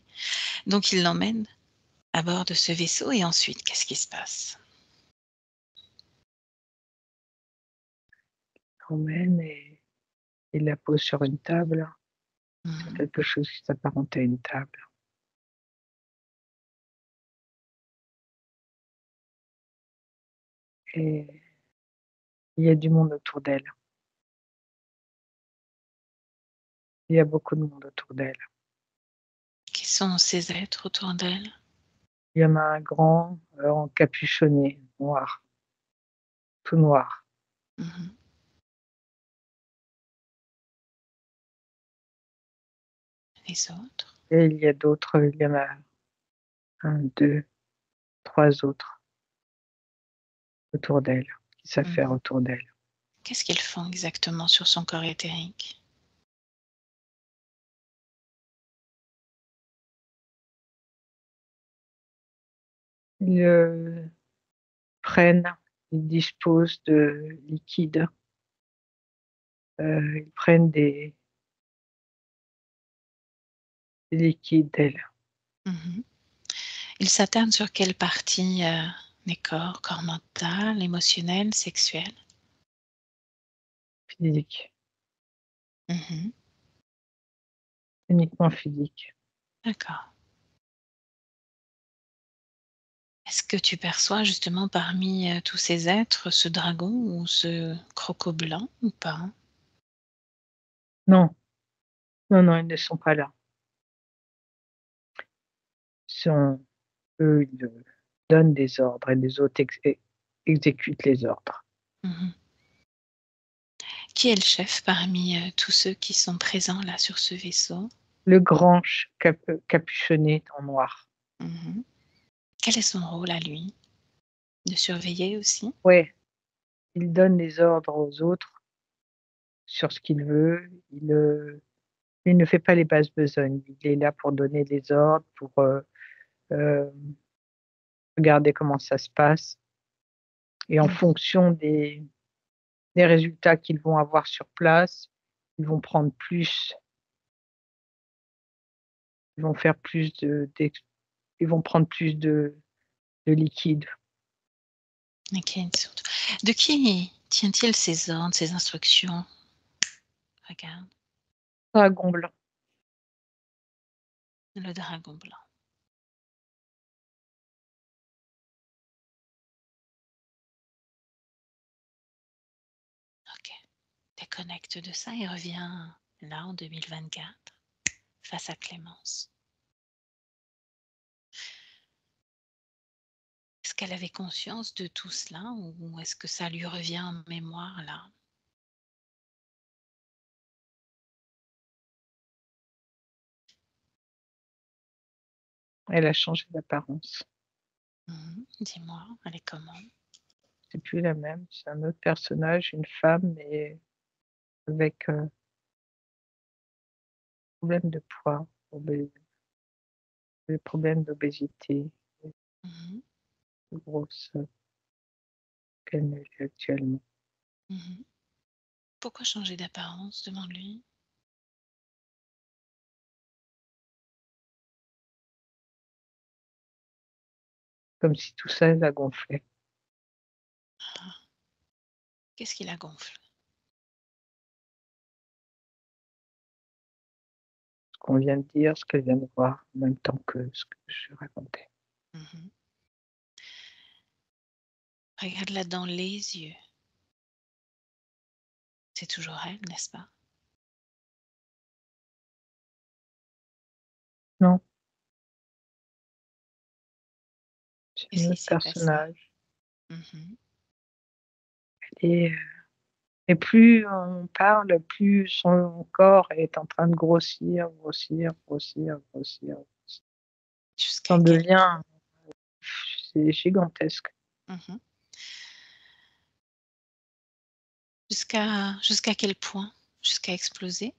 Donc il l'emmène à bord de ce vaisseau et ensuite, qu'est-ce qui se passe? Emmène et la pose sur une table, sur Mhm. quelque chose qui s'apparente à une table. Et il y a du monde autour d'elle. Il y a beaucoup de monde autour d'elle. Qui sont ces êtres autour d'elle? Il y en a un grand encapuchonné, noir, tout noir. Mhm. Les autres? Et il y a d'autres, il y en a un, deux, trois autres autour d'elle, qui s'affairent Mhm. autour d'elle. Qu'est-ce qu'ils font exactement sur son corps éthérique? Ils prennent, ils disposent de liquide. Ils prennent des liquides d'elle. Mhm. Ils s'attardent sur quelle partie des corps? Corps mental, émotionnel, sexuel? Physique, Mhm. uniquement physique. D'accord. Est-ce que tu perçois justement parmi tous ces êtres ce dragon ou ce croco blanc ou pas? Non, non, non, ils ne sont pas là. Sont, eux, ils donnent des ordres et les autres exécutent les ordres. Mhm. Qui est le chef parmi tous ceux qui sont présents là sur ce vaisseau? Le grand capuchonné en noir. Mhm. Quel est son rôle à lui? De surveiller aussi? Ouais, il donne les ordres aux autres sur ce qu'il veut. Il ne fait pas les basses besognes. Il est là pour donner des ordres, pour euh, regarder comment ça se passe. Et en fonction des résultats qu'ils vont avoir sur place. Ils vont prendre plus, ils vont faire plus ils vont prendre plus de liquide. OK, surtout. De qui tient-il ces ordres, ces instructions? Regarde, Dragon blanc. le dragon blanc. OK. Déconnecte de ça et reviens là en 2024 face à Clémence. Est-ce qu'elle avait conscience de tout cela ou est-ce que ça lui revient en mémoire là? Elle a changé d'apparence. Dis-moi, elle est comment? C'est plus la même, c'est un autre personnage, une femme, mais avec problème de poids, des problèmes d'obésité, Mmh plus grosse qu'elle ne l'est actuellement. mh. Pourquoi changer d'apparence? Demande-lui. Comme si tout ça la gonflait. Qu'est-ce qui la gonfle? Ce qu'on vient de dire, ce qu'elle vient de voir, en même temps que ce que je racontais. Mmh Regarde-la dans les yeux. C'est toujours elle, n'est-ce pas? Non, c'est Qu'est-ce un qui autre s'est passé? personnage. Mmh Et, et plus on parle, plus son corps est en train de grossir, grossir, grossir, grossir. Ça Jusqu'à en quel devient, c'est gigantesque. mmh Jusqu'à quel point? Jusqu'à exploser?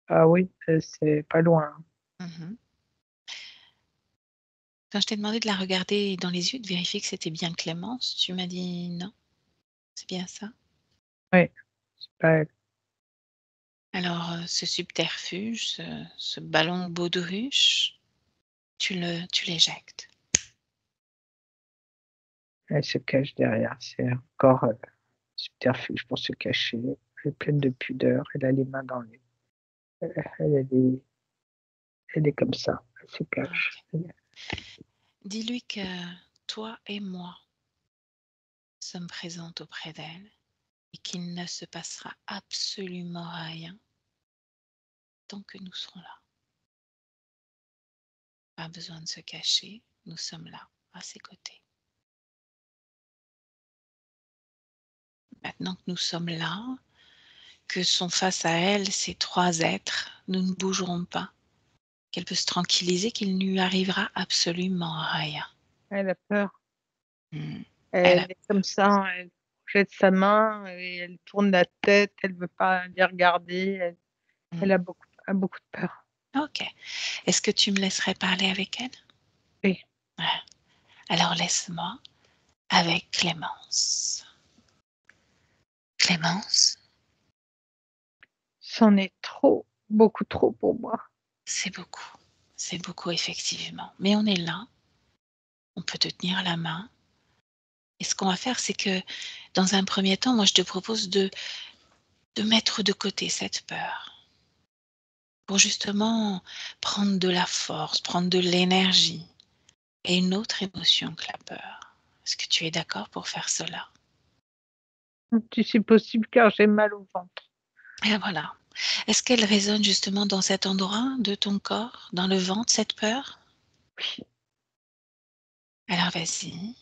Ah oui, c'est pas loin. Mmh Quand je t'ai demandé de la regarder dans les yeux, de vérifier que c'était bien Clémence, tu m'as dit: «Non». C'est bien ça? Oui, c'est pas elle. Alors, ce subterfuge, ce ballon baudruche, tu l'éjectes. Elle se cache derrière. C'est encore subterfuge pour se cacher. Elle est pleine de pudeur. Elle a les mains dans les. Elle est, elle est comme ça. Elle se cache. OK. Dis-lui que toi et moi sommes présentes auprès d'elle et qu'il ne se passera absolument rien tant que nous serons là. Pas besoin de se cacher, nous sommes là, à ses côtés. Maintenant que nous sommes là, que sont face à elle ces 3 êtres, nous ne bougerons pas. Qu'elle peut se tranquilliser qu'il ne lui arrivera absolument rien. Elle a peur. Mmh. Elle a Elle est comme ça. Elle jette sa main et elle tourne la tête. Elle veut pas les regarder. Elle mmh. a beaucoup de peur. OK. Est-ce que tu me laisserais parler avec elle? Oui. Ouais. Alors laisse-moi avec Clémence. Clémence, C'en est trop, beaucoup trop pour moi. c'est beaucoup. C'est beaucoup effectivement. Mais on est là, on peut te tenir la main et ce qu'on va faire, c'est que dans un premier temps, moi je te propose de mettre de côté cette peur pour justement prendre de la force, prendre de l'énergie et une autre émotion que la peur. Est-ce que tu es d'accord pour faire cela? Si c'est possible, car j'ai mal au ventre. Et voilà. Est-ce qu'elle résonne justement dans cet endroit de ton corps, dans le ventre, cette peur? Oui. Alors vas-y,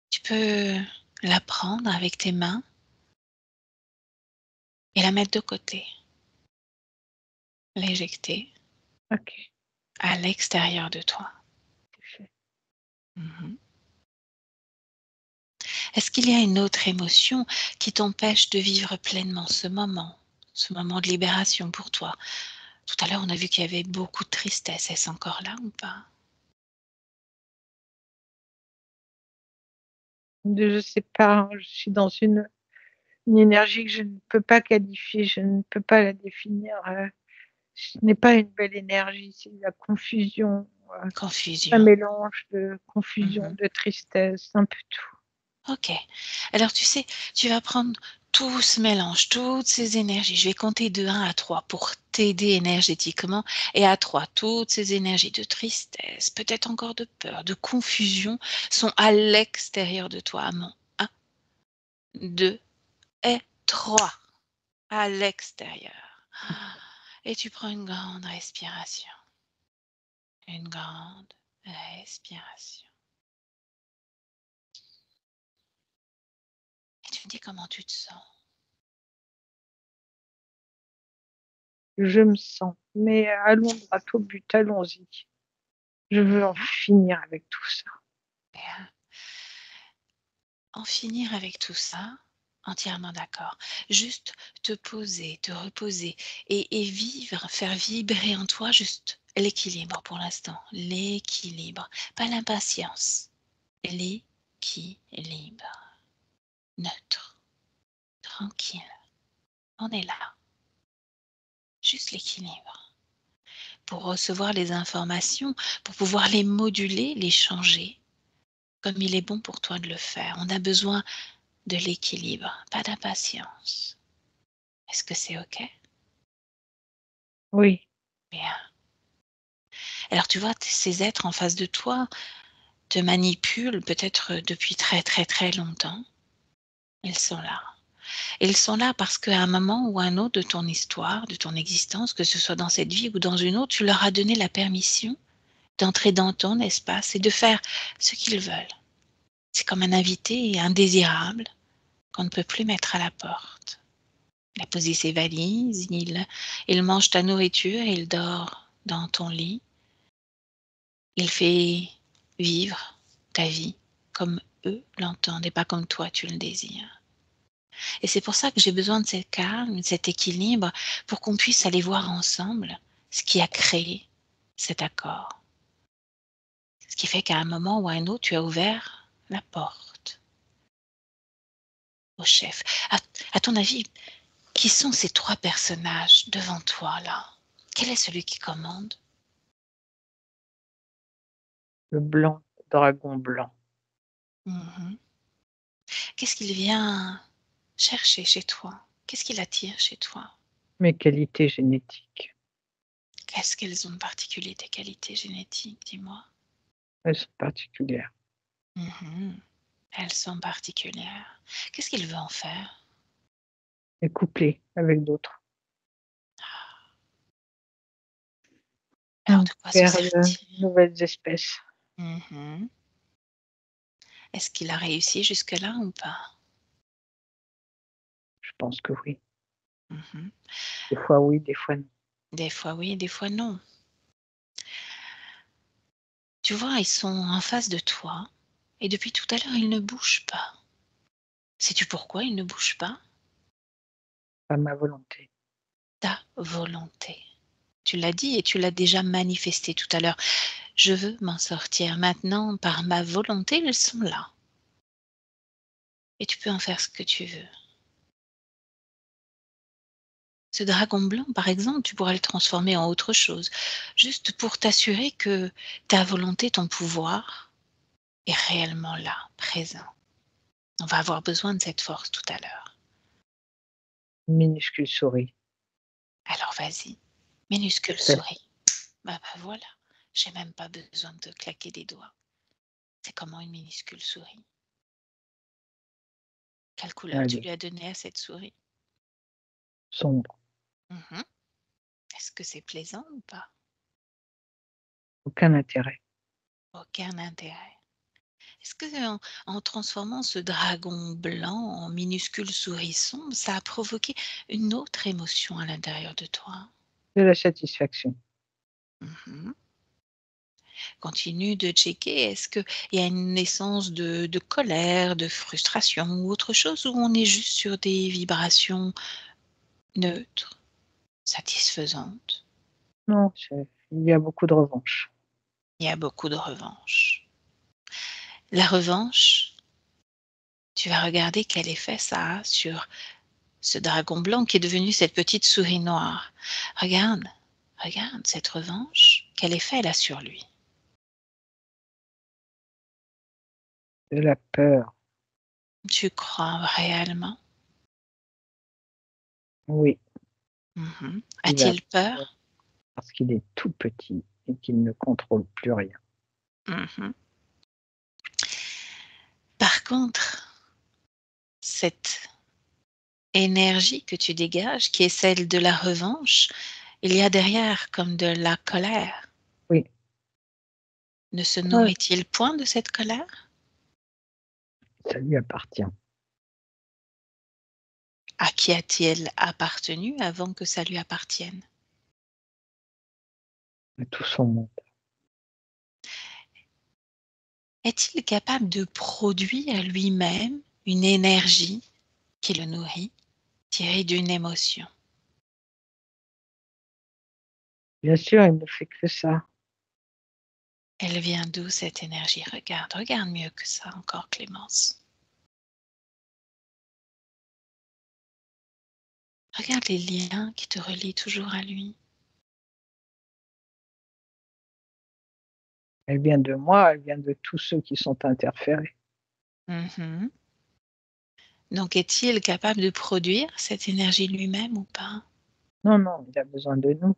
tu peux la prendre avec tes mains et la mettre de côté, l'éjecter Ok. à l'extérieur de toi. C'est fait. Mmh Est-ce qu'il y a une autre émotion qui t'empêche de vivre pleinement ce moment de libération pour toi? Tout à l'heure, on a vu qu'il y avait beaucoup de tristesse. Est-ce encore là ou pas? Je sais pas, je suis dans une une énergie que je ne peux pas qualifier, je ne peux pas la définir. Ce n'est pas une belle énergie, c'est de la confusion, un Confusion. mélange de confusion, Mhm. de tristesse, un peu tout. Ok. Alors tu sais, tu vas prendre tout ce mélange, toutes ces énergies. Je vais compter de 1 à 3 pour t'aider énergétiquement. Et à 3, toutes ces énergies de tristesse, peut-être encore de peur, de confusion, sont à l'extérieur de toi, amant. 1, 2 et 3. À l'extérieur. Et tu prends une grande respiration. Une grande respiration. Et tu me dis comment tu te sens. Je me sens, mais allons droit au but, allons-y. Je veux en finir avec tout ça. Bien. En finir avec tout ça, entièrement d'accord. Juste te poser, te reposer et vivre, faire vibrer en toi juste l'équilibre pour l'instant. L'équilibre, pas l'impatience. L'équilibre. Neutre, tranquille. On est là. Juste l'équilibre. Pour recevoir les informations, pour pouvoir les moduler, les changer, comme il est bon pour toi de le faire. On a besoin de l'équilibre, pas d'impatience. Est-ce que c'est OK? Oui, Bien. Alors tu vois, ces êtres en face de toi te manipulent peut-être depuis très très très longtemps. Ils sont là. Ils sont là parce qu'à un moment ou un autre de ton histoire, de ton existence, que ce soit dans cette vie ou dans une autre, tu leur as donné la permission d'entrer dans ton espace et de faire ce qu'ils veulent. C'est comme un invité indésirable qu'on ne peut plus mettre à la porte. Il a posé ses valises, il mange ta nourriture, il dort dans ton lit. Il fait vivre ta vie comme eux l'entendent et pas comme toi tu le désires. Et c'est pour ça que j'ai besoin de cet calme, de cet équilibre, pour qu'on puisse aller voir ensemble ce qui a créé cet accord. Ce qui fait qu'à un moment ou à un autre, tu as ouvert la porte au chef. À ton avis, qui sont ces 3 personnages devant toi là? Quel est celui qui commande? le blanc, le dragon blanc. Mhm. Qu'est-ce qu'il vient chercher chez toi? Qu'est-ce qu'il attire chez toi? Mes qualités génétiques, Qu'est-ce qu'elles ont de particulier, tes qualités génétiques, dis-moi? elles sont particulières. Mhm. Elles sont particulières. Qu'est-ce qu'il veut en faire? Et couplées avec d'autres. Alors, de quoi se Faire de sert-il? nouvelles espèces. Mhm. Est-ce qu'il a réussi jusque-là ou pas? Je pense que oui. Mhm. Des fois oui, des fois non. Des fois oui, des fois non. Tu vois, ils sont en face de toi et depuis tout à l'heure, ils ne bougent pas. Sais-tu pourquoi ils ne bougent pas? Pas ma volonté. Ta volonté. Tu l'as dit et tu l'as déjà manifesté tout à l'heure. Je veux m'en sortir. Maintenant, par ma volonté, ils sont là. Et tu peux en faire ce que tu veux. Ce dragon blanc, par exemple, tu pourras le transformer en autre chose, juste pour t'assurer que ta volonté, ton pouvoir est réellement là, présent. On va avoir besoin de cette force tout à l'heure. Une minuscule souris. Alors vas-y, minuscule C'est fait. souris. Bah voilà, j'ai même pas besoin de te claquer des doigts. C'est comment une minuscule souris? Quelle couleur tu Allez, lui as donné à cette souris? sombre. Mhm. Est-ce que c'est plaisant ou pas? Aucun intérêt. Aucun intérêt. Est-ce que en transformant ce dragon blanc en minuscule souris sombre, ça a provoqué une autre émotion à l'intérieur de toi? De la satisfaction. Mhm. Continue de checker, est-ce qu'il y a une naissance de colère, de frustration ou autre chose, ou on est juste sur des vibrations neutres, satisfaisantes? Non, il y a beaucoup de revanche. Il y a beaucoup de revanche. La revanche, tu vas regarder quel effet ça a sur ce dragon blanc qui est devenu cette petite souris noire. Regarde, regarde cette revanche, quel effet elle a sur lui. De la peur, Tu crois réellement? oui. Mhm. Il a A-t-il peur? peur parce qu'il est tout petit et qu'il ne contrôle plus rien. Mhm. Par contre, cette énergie que tu dégages, qui est celle de la revanche, il y a derrière comme de la colère. Oui, Ne se ouais, nourrit-il point de cette colère? ça lui appartient. À qui a-t-il appartenu avant que ça lui appartienne? À tout son monde. Est-il capable de produire lui-même une énergie qui le nourrit, tirée d'une émotion? Bien sûr, il ne fait que ça. Elle vient d'où cette énergie? Regarde, regarde mieux que ça encore, Clémence. Regarde les liens qui te relient toujours à lui. Elle vient de moi, elle vient de tous ceux qui sont interférés. Mhm. Donc, est-il capable de produire cette énergie lui-même ou pas? Non, non, il a besoin de nous.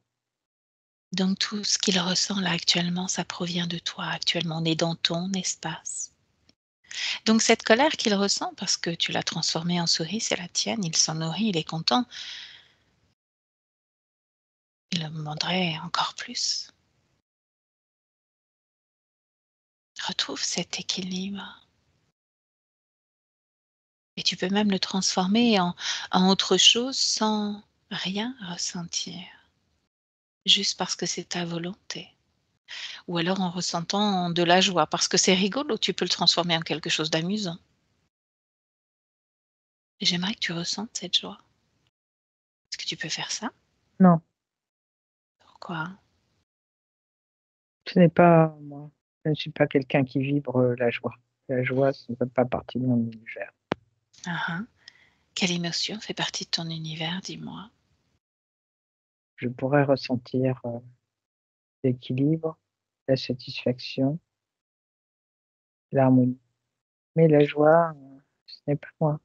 Donc, tout ce qu'il ressent là actuellement, ça provient de toi. Actuellement, on est dans ton espace. Donc, cette colère qu'il ressent, parce que tu l'as transformée en souris, c'est la tienne, il s'en nourrit, il est content. Il le demanderait encore plus. Retrouve cet équilibre. Et tu peux même le transformer en autre chose sans rien ressentir, juste parce que c'est ta volonté. Ou alors en ressentant de la joie, parce que c'est rigolo, tu peux le transformer en quelque chose d'amusant. Et j'aimerais que tu ressentes cette joie. Est-ce que tu peux faire ça? Non, Pourquoi? ce n'est pas moi. Je ne suis pas quelqu'un qui vibre la joie. La joie, ça ne fait pas partie de mon univers. Ah, ah. Quelle émotion fait partie de ton univers, dis-moi? Je pourrais ressentir l'équilibre, la satisfaction, l'harmonie. Mais la joie, ce n'est pas moi.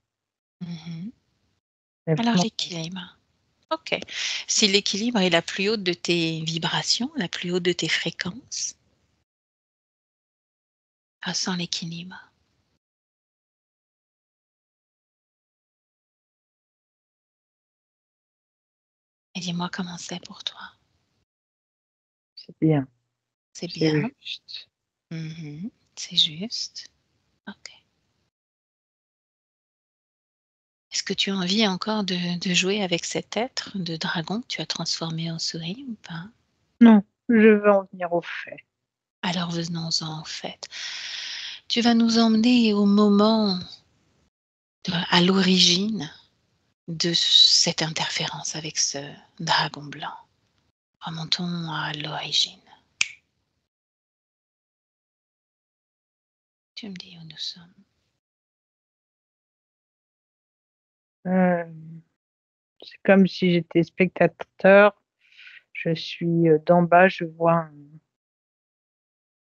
Mhm. Ce n'est Alors vraiment pas moi. l'équilibre. Ok. Si l'équilibre est la plus haute de tes vibrations, la plus haute de tes fréquences, ressens l'équilibre. Et dis-moi comment c'est pour toi. C'est bien, C'est bien. c'est juste. Mhm. C'est juste. Ok. Est-ce que tu as envie encore de jouer avec cet être de dragon que tu as transformé en souris ou pas? Non, je veux en venir au fait. Alors venons-en en fait. Tu vas nous emmener au moment, à l'origine de cette interférence avec ce dragon blanc. Remontons à l'origine. Tu me dis où nous sommes. Euh, c'est comme si j'étais spectateur. Je suis d'en bas, je vois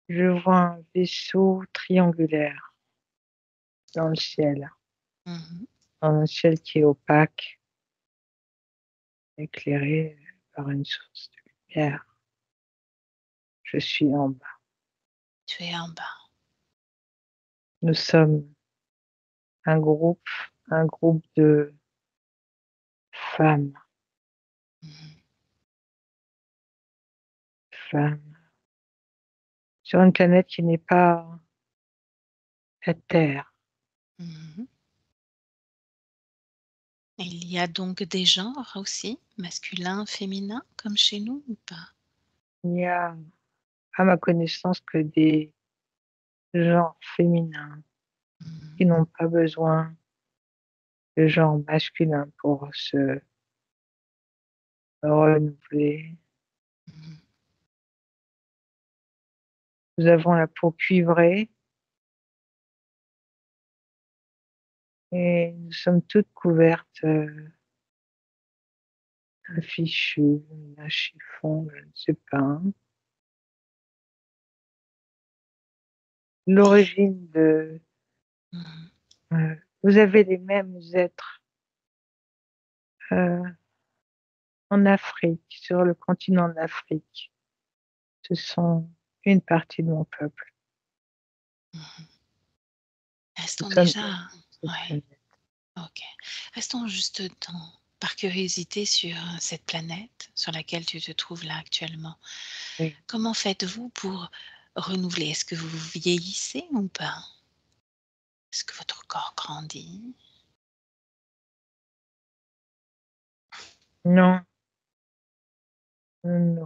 un vaisseau triangulaire dans le ciel, Mhm. dans un ciel qui est opaque, éclairé par une source de lumière. Je suis en bas. Tu es en bas. Nous sommes un groupe de femmes, Mhm. femmes, sur une planète qui n'est pas la Terre. Mhm. Il y a donc des genres aussi, masculin, féminin, comme chez nous ou pas? Il n'y a, à ma connaissance, que des genres féminins qui Mhm. n'ont pas besoin de genre masculin pour se renouveler. Mhm. Nous avons la peau cuivrée et nous sommes toutes couvertes un fichu, un chiffon, je ne sais pas. L'origine de... vous avez les mêmes êtres en Afrique, sur le continent d'Afrique. Ce sont une partie de mon peuple. Restons Nous sommes déjà. cette Ouais. planète. Ok. Restons juste par curiosité sur cette planète sur laquelle tu te trouves là actuellement. Oui. Comment faites-vous pour renouveler? Est-ce que vous vieillissez ou pas? Est-ce que votre corps grandit? Non, on ne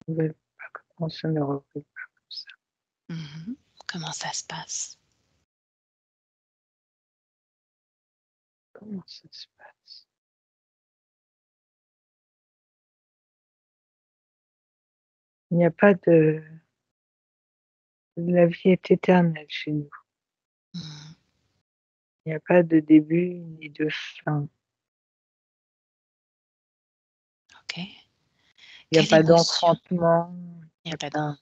renouvelle pas comme ça, on ne renouvelle pas comme ça. Comment ça se passe? Comment ça se passe? Il n'y a pas de... La vie est éternelle chez nous. Mhm. Il n'y a pas de début ni de fin. Ok. Il n'y a Quelle pas émotion? d'enfantement. Il Il n'y a n'y a pas pas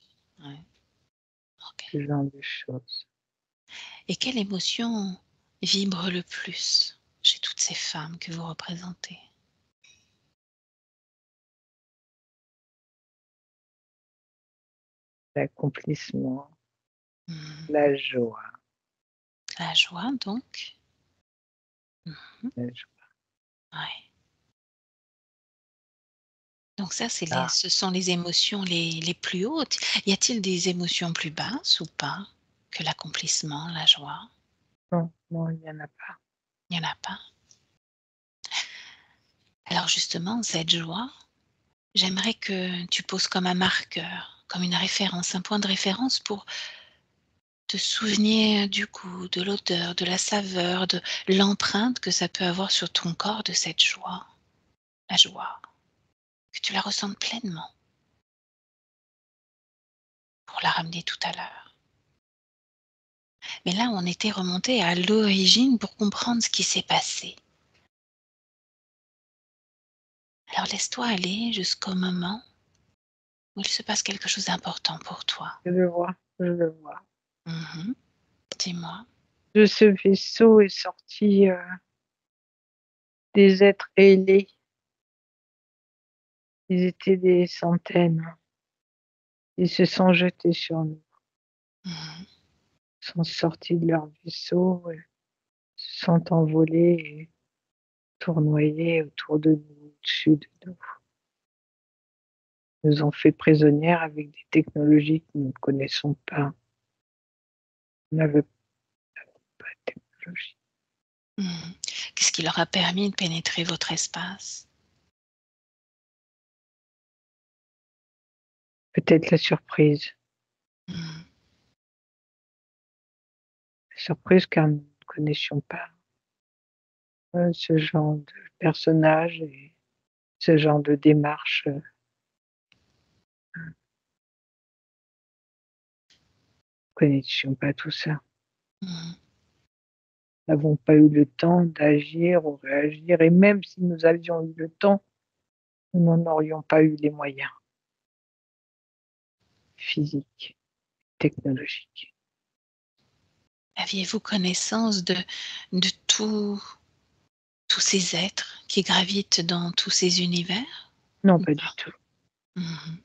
Ouais. Ok. ce genre de choses. Et quelle émotion vibre le plus chez toutes ces femmes que vous représentez? L'accomplissement, Mhm. la joie. La joie, donc? Mhm. La joie. Ouais. Donc ça, Ah, ce sont les émotions les plus hautes. Y a-t-il des émotions plus basses ou pas que l'accomplissement, la joie? non, non, il n'y en a pas. Il n'y en a pas? Alors justement, cette joie, j'aimerais que tu poses comme un marqueur, comme une référence, un point de référence pour te souvenir du goût, de l'odeur, de la saveur, de l'empreinte que ça peut avoir sur ton corps de cette joie. La joie, que tu la ressentes pleinement pour la ramener tout à l'heure. Mais là, on était remonté à l'origine pour comprendre ce qui s'est passé. Alors laisse-toi aller jusqu'au moment où il se passe quelque chose d'important pour toi. Je le vois, je le vois. Dis-moi. De ce vaisseau est sorti des êtres ailés. Ils étaient des centaines. Ils se sont jetés sur nous. Mhm. Ils sont sortis de leur vaisseau, se sont envolés et tournoyés autour de nous, au-dessus de nous. Ils nous ont fait prisonnières avec des technologies que nous ne connaissons pas. On n'avait pas de technologie. Mhm. Qu'est-ce qui leur a permis de pénétrer votre espace? Peut-être la surprise. Mhm. La surprise car nous ne connaissions pas ce genre de personnage et ce genre de démarche. Nous ne connaissions pas tout ça. Mhm. Nous n'avons pas eu le temps d'agir ou réagir, et même si nous avions eu le temps, nous n'en aurions pas eu les moyens physiques, technologiques. Aviez-vous connaissance de tous ces êtres qui gravitent dans tous ces univers? Non, Ou pas du pas? tout, Mhm.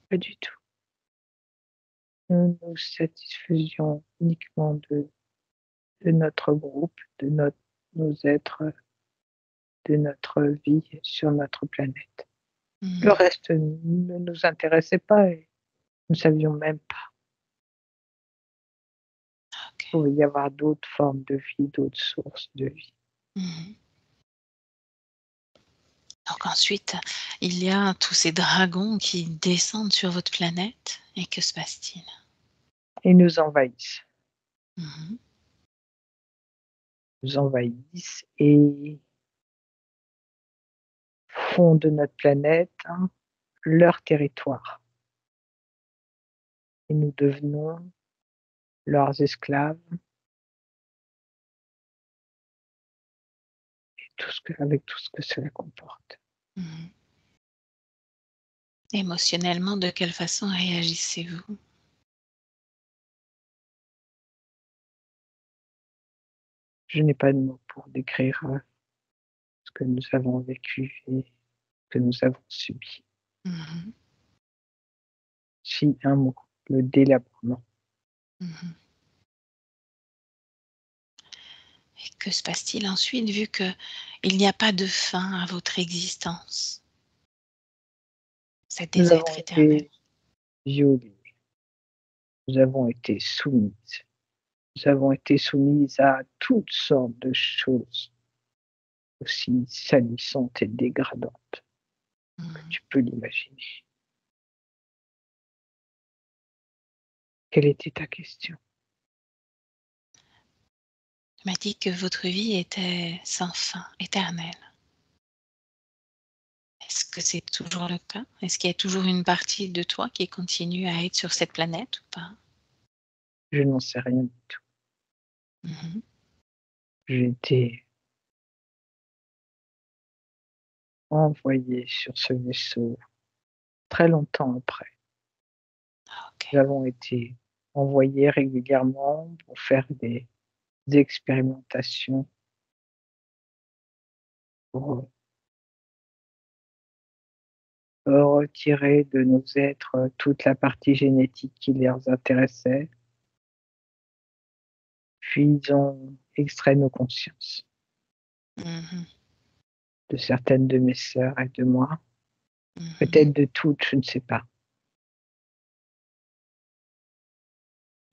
pas du tout. Nous nous satisfaisions uniquement de notre groupe, nos êtres, de notre vie sur notre planète. Le Mhm. reste ne nous intéressait pas et nous ne savions même pas Ok. qu'il pouvait y avoir d'autres formes de vie, d'autres sources de vie. Mhm. Donc ensuite, il y a tous ces dragons qui descendent sur votre planète et que se passe-t-il? Et Mhm. nous envahissent et font de notre planète leur territoire. Et nous devenons leurs esclaves et avec tout ce que cela comporte. Mhm. Émotionnellement, de quelle façon réagissez-vous? Je n'ai pas de mots pour décrire ce que nous avons vécu et que nous avons subi. Mmh. Si, un mot, le délabrement. Mmh. Et que se passe-t-il ensuite vu qu'il n'y a pas de fin à votre existence? Cet Nous avons désêtre éternel. été violés, nous avons été soumises. Nous avons été soumises à toutes sortes de choses aussi salissantes et dégradantes que Mmh. tu peux l'imaginer. Quelle était ta question? Tu m'as dit que votre vie était sans fin, éternelle. Est-ce que c'est toujours le cas? Est-ce qu'il y a toujours une partie de toi qui continue à être sur cette planète ou pas? Je n'en sais rien du tout. Mmh. J'ai été envoyée sur ce vaisseau très longtemps après. Nous OK. avons été envoyés régulièrement pour faire des expérimentations pour retirer de nos êtres toute la partie génétique qui les intéressait, puis ils ont extrait nos consciences, Mmh. de certaines de mes sœurs et de moi, Mmh. peut-être de toutes, je ne sais pas.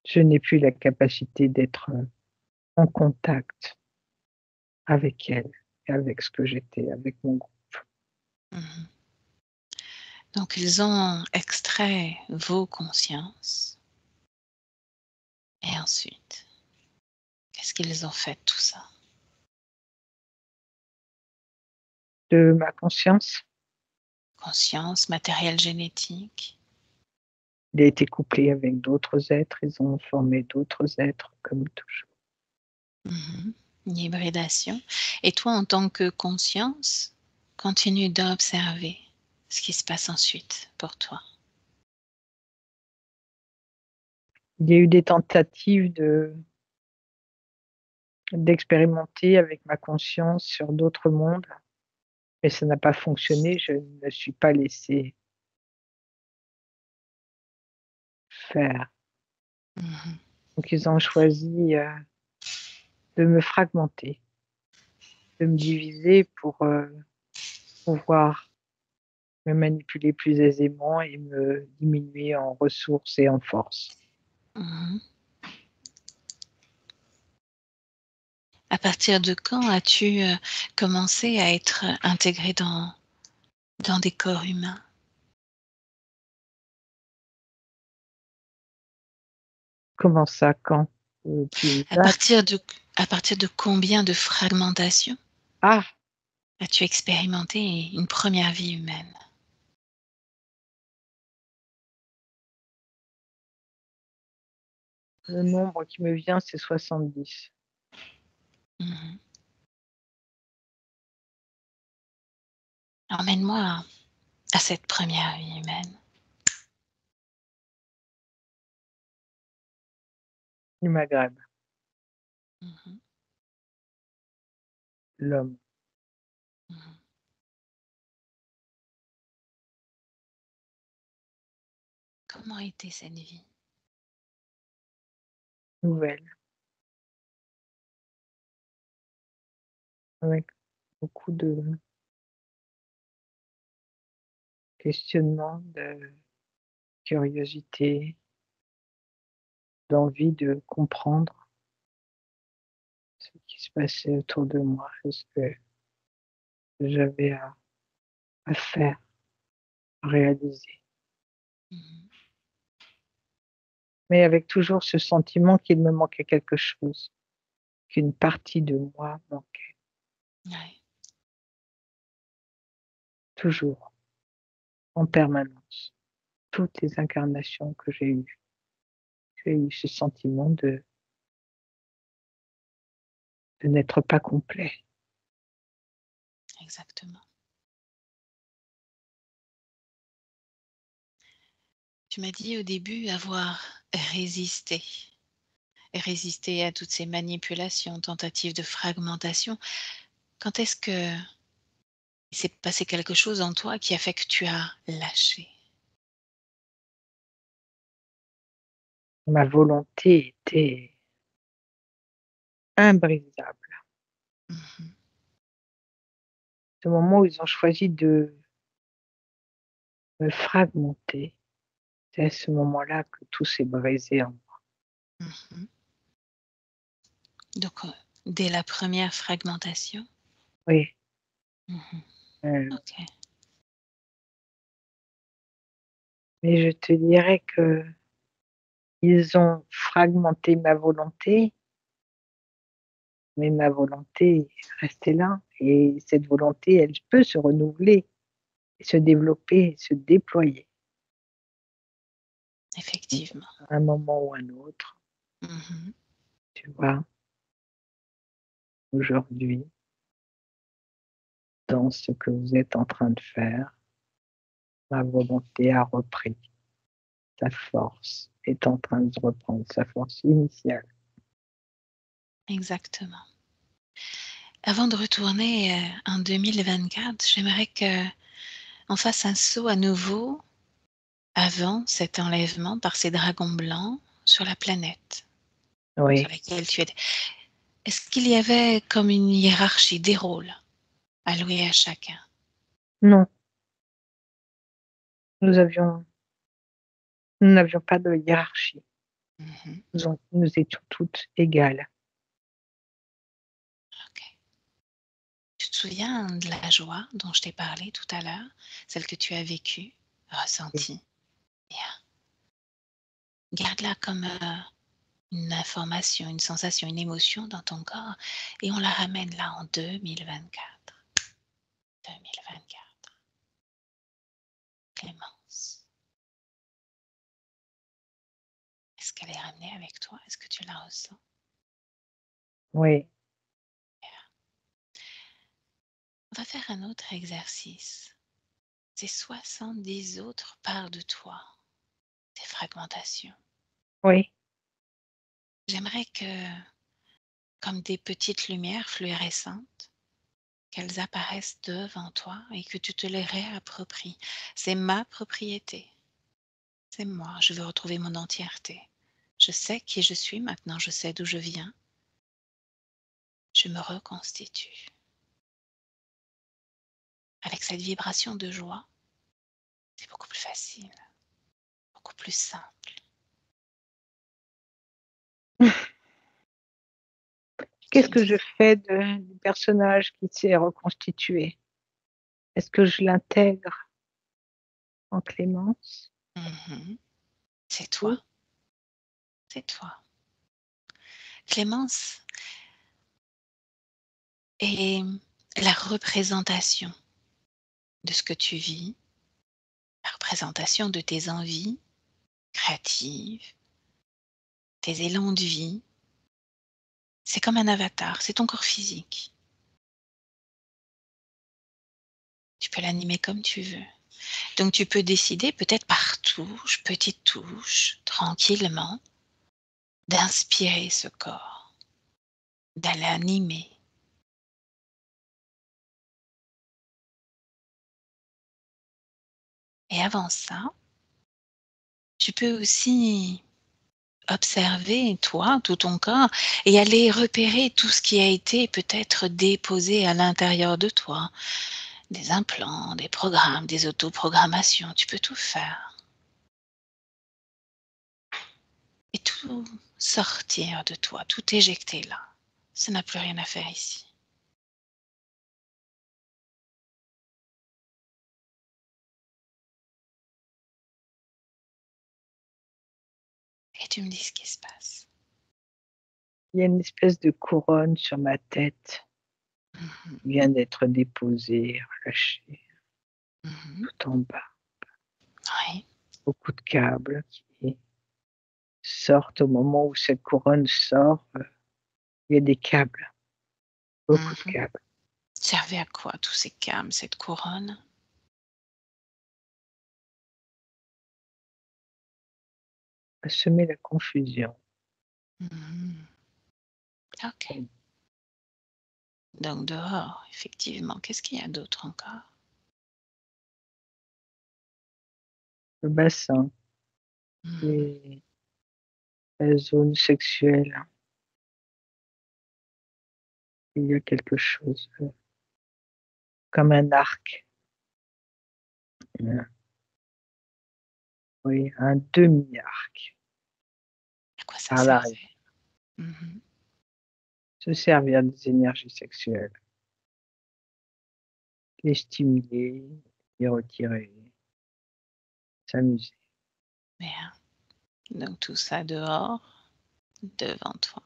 Je n'ai plus la capacité d'être en contact avec elles et avec ce que j'étais, avec mon groupe. Mmh. Donc ils ont extrait vos consciences et ensuite, qu'est-ce qu'ils ont fait de tout ça? De ma conscience, Conscience, matériel génétique? il a été couplé avec d'autres êtres, ils ont formé d'autres êtres comme toujours. Mmh. Une hybridation. Et toi, en tant que conscience, continue d'observer ce qui se passe ensuite pour toi. Il y a eu des tentatives d'expérimenter avec ma conscience sur d'autres mondes, mais ça n'a pas fonctionné. Je ne me suis pas laissée faire. Mmh. Donc ils ont choisi de me fragmenter, de me diviser pour pouvoir me manipuler plus aisément et me diminuer en ressources et en force. Mmh. À partir de quand as-tu, commencé à être intégrée dans des corps humains? Comment ça, quand? Tu À dates? partir de à partir de combien de fragmentations Ah! as-tu expérimenté une première vie humaine? Le nombre qui me vient, c'est 70. Mmh. Emmène-moi à cette première vie humaine. Du Maghreb, Mmh. l'homme. Mmh. Comment était cette vie? Nouvelle, avec beaucoup de questionnements, de curiosité, d'envie de comprendre ce qui se passait autour de moi et ce que j'avais à faire, à réaliser. Mmh. Mais avec toujours ce sentiment qu'il me manquait quelque chose, qu'une partie de moi manquait, Ouais. toujours, en permanence. Toutes les incarnations que j'ai eu ce sentiment de n'être pas complet. Exactement. Tu m'as dit au début avoir résisté. Résister à toutes ces manipulations, tentatives de fragmentation. Quand est-ce que il s'est passé quelque chose en toi qui a fait que tu as lâché? Ma volonté était imbrisable. Mmh. Ce moment où ils ont choisi de me fragmenter, c'est à ce moment-là que tout s'est brisé en moi. Mmh. Donc, dès la première fragmentation? Oui, Mmh. heu, OK. mais je te dirais qu'ils ont fragmenté ma volonté, mais ma volonté restait là et cette volonté, elle peut se renouveler et se développer, se déployer Effectivement. à un moment ou un autre, Mmh. tu vois? Aujourd'hui, dans ce que vous êtes en train de faire, ma volonté a repris sa force, est en train de reprendre sa force initiale. Exactement. Avant de retourner, en 2024, j'aimerais qu'on fasse un saut à nouveau avant cet enlèvement par ces dragons blancs sur la planète sur Oui, laquelle tu étais. Est-ce qu'il y avait comme une hiérarchie des rôles alloués à chacun? non, nous avions nous n'avions pas de hiérarchie. Mmh. Nous étions toutes égales. OK. Tu te souviens de la joie dont je t'ai parlé tout à l'heure? Celle que tu as vécue, Oui, ressentie? Bien. Garde-la comme, une information, une sensation, une émotion dans ton corps et on la ramène là en 2024. 2024. Clémence, est-ce qu'elle est ramenée avec toi? Est-ce que tu la ressens? oui, On va faire un autre exercice. Ces 70 autres parts de toi, tes fragmentations. oui, J'aimerais que, comme des petites lumières fluorescentes, qu'elles apparaissent devant toi et que tu te les réappropries. C'est ma propriété. C'est moi. Je veux retrouver mon entièreté. Je sais qui je suis maintenant. Je sais d'où je viens. Je me reconstitue. Avec cette vibration de joie, c'est beaucoup plus facile, beaucoup plus simple. Qu'est-ce Tu me que je dis, fais du personnage qui s'est reconstitué? Est-ce que je l'intègre en Clémence? mhm, c'est toi, Oui, c'est toi. Clémence est la représentation de ce que tu vis, la représentation de tes envies créatives, tes élans de vie. C'est comme un avatar, c'est ton corps physique. Tu peux l'animer comme tu veux. Donc tu peux décider peut-être par touche, petite touche, tranquillement, d'inspirer ce corps, de l'animer. Et avant ça, tu peux aussi observer toi, tout ton corps et aller repérer tout ce qui a été peut-être déposé à l'intérieur de toi. Des implants, des programmes, des autoprogrammations, tu peux tout faire. Et tout sortir de toi, tout éjecter là. Ça n'a plus rien à faire ici. Et tu me dis ce qui se passe. il y a une espèce de couronne sur ma tête Mhm, qui vient d'être déposée, relâchée, mhm. tout en bas. Oui. Beaucoup de câbles qui sortent au moment où cette couronne sort, il y a des câbles, beaucoup de Mhm. câbles. Servait à quoi tous ces câbles, cette couronne? à semer la confusion. Mhm. Ok. Donc dehors, effectivement. Qu'est-ce qu'il y a d'autre encore? Le bassin, Mhm. la zone sexuelle, il y a quelque chose comme un arc. Oui, un demi-arc À quoi ça par l'arrière. servait? Mhm. Se servir des énergies sexuelles, les stimuler, les retirer, s'amuser. Bien. Donc tout ça dehors, devant toi.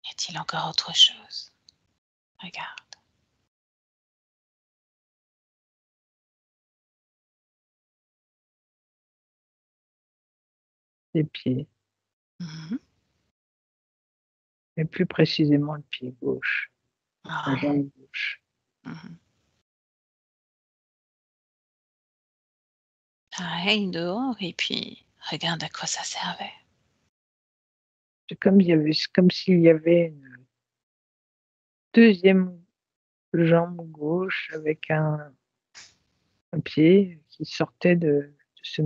Y a-t-il encore autre chose? Regarde. Les pieds, Mhm. et plus précisément le pied gauche, la Ah. jambe gauche. Mhm. Pareil dehors et puis regarde à quoi ça servait. C'est comme s'il y avait une deuxième jambe gauche avec un pied qui sortait de cette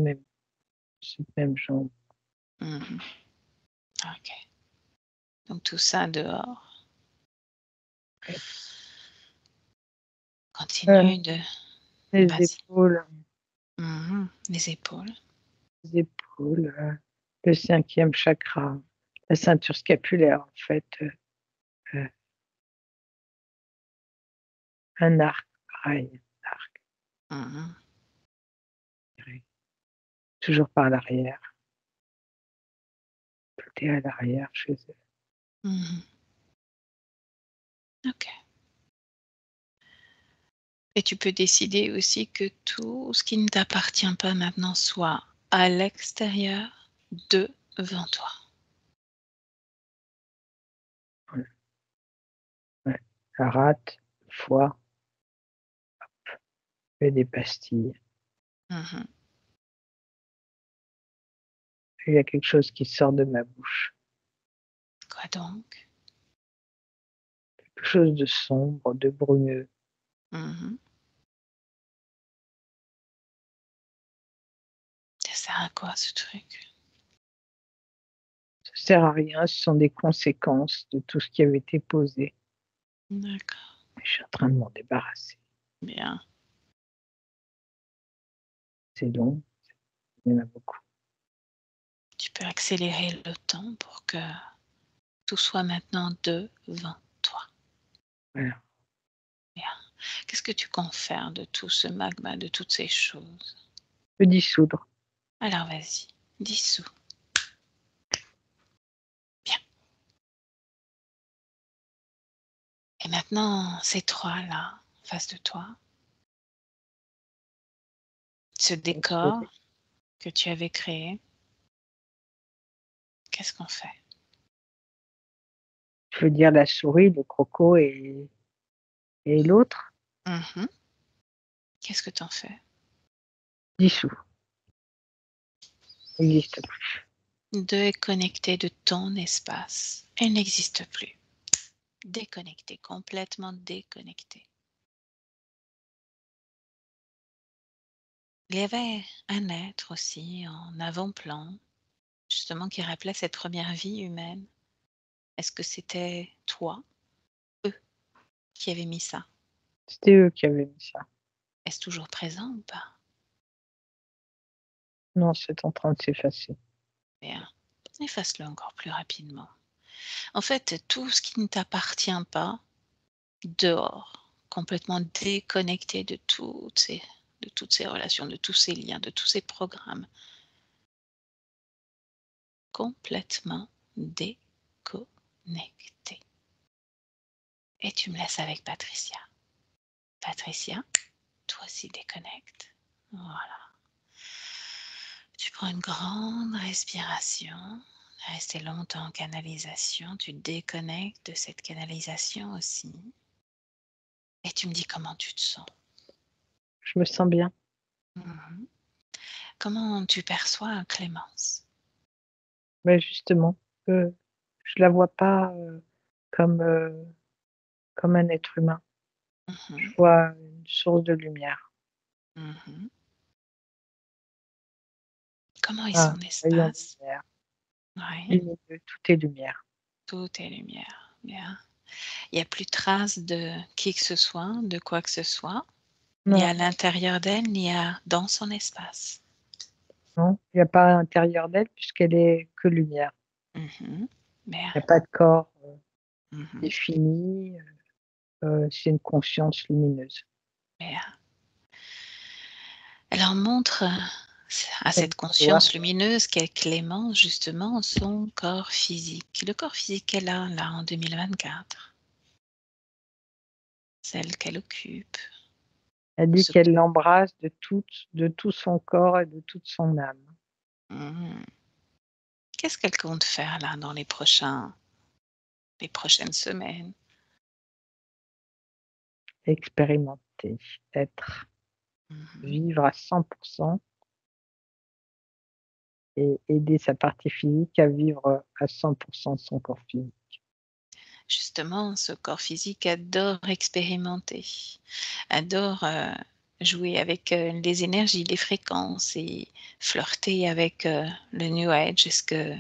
même jambe. Mhm. Ok. Donc tout ça dehors. Ouais. Continue de... Les Vas-y. épaules, Mhm. Les épaules. le cinquième chakra, la ceinture scapulaire en fait, euh, un arc, pareil, un arc, Mhm. toujours par l'arrière. Tout est à l'arrière chez eux. Mhm. Ok. Et tu peux décider aussi que tout ce qui ne t'appartient pas maintenant soit à l'extérieur, devant toi. Ouais. Ouais. La rate, le foie, et des pastilles. Mhm. Il y a quelque chose qui sort de ma bouche. Quoi donc? Quelque chose de sombre, de brumeux. Mhm. Ça sert à quoi ce truc? Ça sert à rien, ce sont des conséquences de tout ce qui avait été posé. D'accord. Je suis en train de m'en débarrasser. Bien. C'est long, il y en a beaucoup. Tu peux accélérer le temps pour que tout soit maintenant devant toi. Voilà. Bien. Qu'est-ce que tu comptes faire de tout ce magma, de toutes ces choses? Le dissoudre. Alors vas-y, dissous. Bien. Et maintenant, ces trois-là, en face de toi, ce décor que tu avais créé, qu'est-ce qu'on fait? Je veux dire la souris, le croco et l'autre, Mhm. Qu'est-ce que t'en fais? dissous. Il n'existe plus. Déconnecté de ton espace. Elle n'existe plus. Déconnecté, complètement déconnecté. Il y avait un être aussi en avant-plan, justement qui rappelait cette première vie humaine. Est-ce que c'était toi, eux, qui avaient mis ça? C'était eux qui avaient mis ça. Est-ce toujours présent ou pas? Non, c'est en train de s'effacer. Bien, efface-le encore plus rapidement. En fait, tout ce qui ne t'appartient pas, dehors, complètement déconnecté de toutes ces relations, de tous ces liens, de tous ces programmes, complètement déconnecté. Et tu me laisses avec Patricia. Patricia, toi aussi déconnecte. Voilà. Tu prends une grande respiration. Rester longtemps en canalisation. Tu déconnectes de cette canalisation aussi. Et tu me dis comment tu te sens. Je me sens bien. Mhm. Comment tu perçois Clémence? Mais justement, je la vois pas comme, comme un être humain. Je Mhm, vois une source de lumière, mhm. Comment est un son rayon de espace? lumière, Oui, lumineux, tout est lumière. tout est lumière. Bien. Il n'y a plus trace de qui que ce soit, de quoi que ce soit, ni Non, à l'intérieur d'elle, ni dans son espace. non, il y a pas à l'intérieur d'elle puisqu'elle est que lumière. Mhm. Bien. Il y a pas de corps Mhm. défini, c'est une conscience lumineuse. Bien. Elle en montre à Elle cette doit conscience lumineuse qu'est Clément, justement, son corps physique. Le corps physique qu'elle a là en 2024, celle qu'elle occupe. Elle dit Ce- qu'elle l'embrasse de tout son corps et de toute son âme. Mhm. Qu'est-ce qu'elle compte faire là dans les prochaines semaines? Expérimenter, être, Mhm. vivre à 100% et aider sa partie physique à vivre à 100% son corps physique. Justement, ce corps physique adore expérimenter, adore jouer avec les énergies, les fréquences et flirter avec le New Age. Est-ce que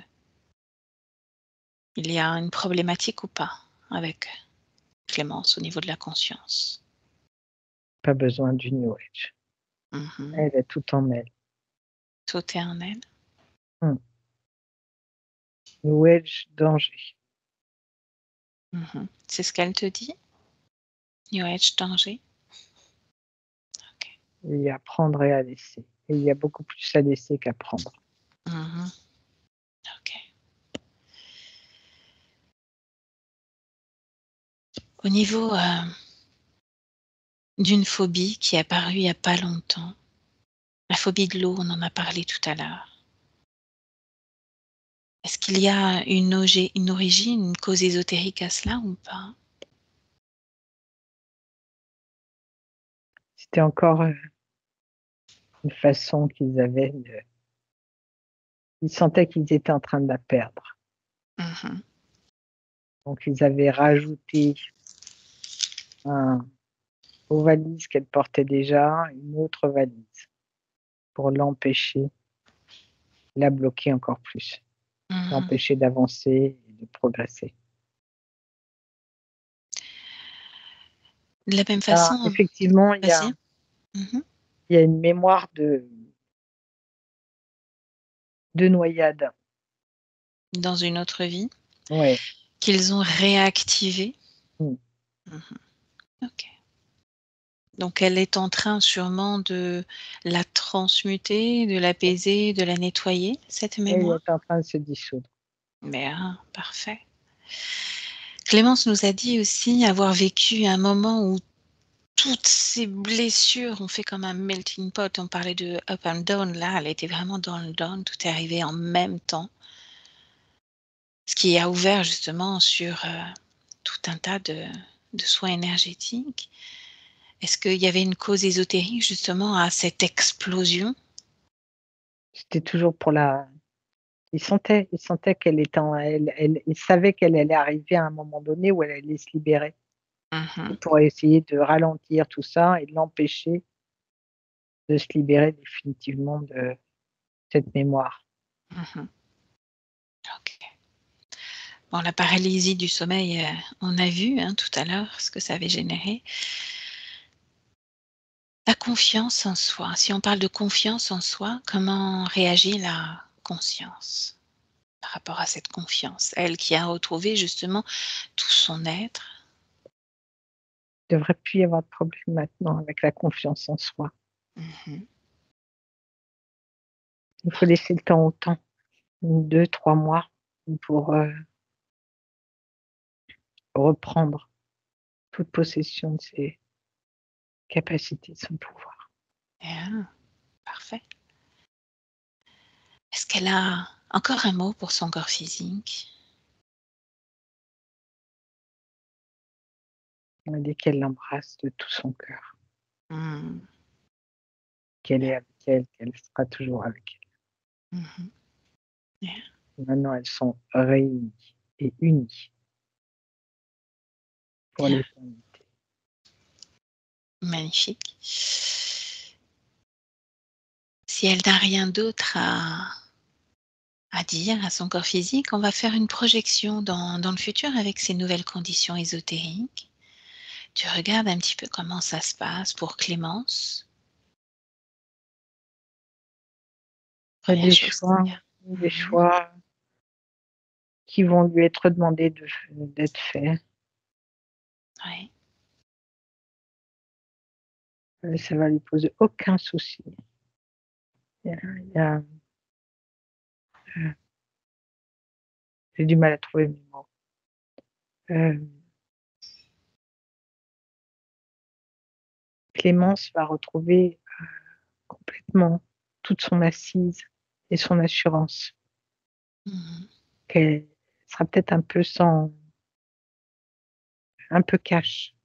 il y a une problématique ou pas avec Clémence au niveau de la conscience? Pas besoin du New Age. Mhm. Elle est tout en elle. Tout est en elle. Mmh. New Age, danger. Mhm. C'est ce qu'elle te dit? New Age danger? Ok. Il y a prendre et à laisser. Et il y a beaucoup plus à laisser qu'à prendre. Mhm. Ok. Au niveau d'une phobie qui est apparue il n'y a pas longtemps, la phobie de l'eau, on en a parlé tout à l'heure. Est-ce qu'il y a une origine, une cause ésotérique à cela ou pas? C'était encore une façon qu'ils avaient de... Ils sentaient qu'ils étaient en train de la perdre. Mhm. Donc ils avaient rajouté aux valises qu'elle portait déjà, une autre valise pour l'empêcher, la bloquer encore plus, Mhm. l'empêcher d'avancer et de progresser. De la même Ah, façon, effectivement, vas-y. Mhm. il y a une mémoire de noyade. Dans une autre vie, Ouais. qu'ils ont réactivé. Mm. Mhm. Ok. Donc elle est en train sûrement de la transmuter, de l'apaiser, de la nettoyer, cette Elle mémoire. est en train de se dissoudre. Bien, parfait. Clémence nous a dit aussi avoir vécu un moment où toutes ces blessures ont fait comme un melting pot. On parlait de up and down, là, elle était vraiment dans le down, tout est arrivé en même temps. Ce qui a ouvert justement sur tout un tas de soins énergétiques. Est-ce qu'il y avait une cause ésotérique justement à cette explosion? C'était toujours pour la. Il sentait qu'elle était il savait qu'elle allait arriver à un moment donné où elle allait se libérer. Mhm, Pour essayer de ralentir tout ça et de l'empêcher de se libérer définitivement de cette mémoire. mhm. Ok. Bon, la paralysie du sommeil, on a vu hein, tout à l'heure ce que ça avait généré. La confiance en soi, si on parle de confiance en soi, comment réagit la conscience par rapport à cette confiance? Elle qui a retrouvé justement tout son être. Il ne devrait plus y avoir de problème maintenant avec la confiance en soi. Mhm. Il faut laisser le temps au temps, 2, 3 mois pour reprendre toute possession de ses capacités, de son pouvoir. Bien, parfait. Est-ce qu'elle a encore un mot pour son corps physique? Dès qu'elle l'embrasse de tout son cœur, Mmh. qu'elle est avec elle, qu'elle sera toujours avec elle. Mmh. Bien. Maintenant, elles sont réunies et unies pour Bien. l'éternité. Magnifique. Si elle n'a rien d'autre à dire à son corps physique, on va faire une projection dans le futur avec ces nouvelles conditions ésotériques. Tu regardes un petit peu comment ça se passe pour Clémence. Première chose. Des choix qui vont lui être demandés d'être faits. Oui. Ça va lui poser aucun souci. J'ai du mal à trouver mes mots. Clémence va retrouver complètement toute son assise et son assurance. Qu'elle sera peut-être un peu cash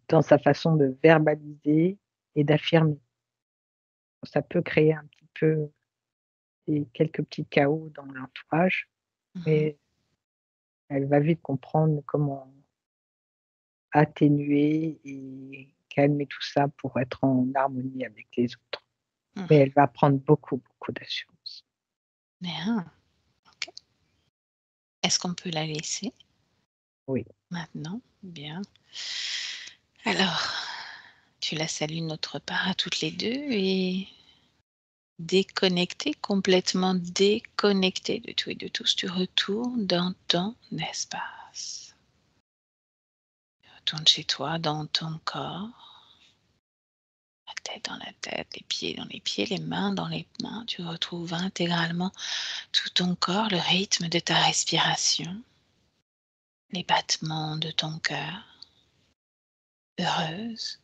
dans sa façon de verbaliser et d'affirmer. Ça peut créer un petit peu quelques petits chaos dans l'entourage, mais elle va vite comprendre comment atténuer et calmer tout ça pour être en harmonie avec les autres. Mais elle va prendre beaucoup, beaucoup d'assurance. Bien. Okay. Est-ce qu'on peut la laisser? Oui. Maintenant, bien. Alors, tu la salues de notre part à toutes les deux et complètement déconnectée de tout et de tous, tu retournes dans ton espace. Tu retournes chez toi, dans ton corps. La tête dans la tête, les pieds dans les pieds, les mains dans les mains. Tu retrouves intégralement tout ton corps, le rythme de ta respiration, les battements de ton cœur. Heureuse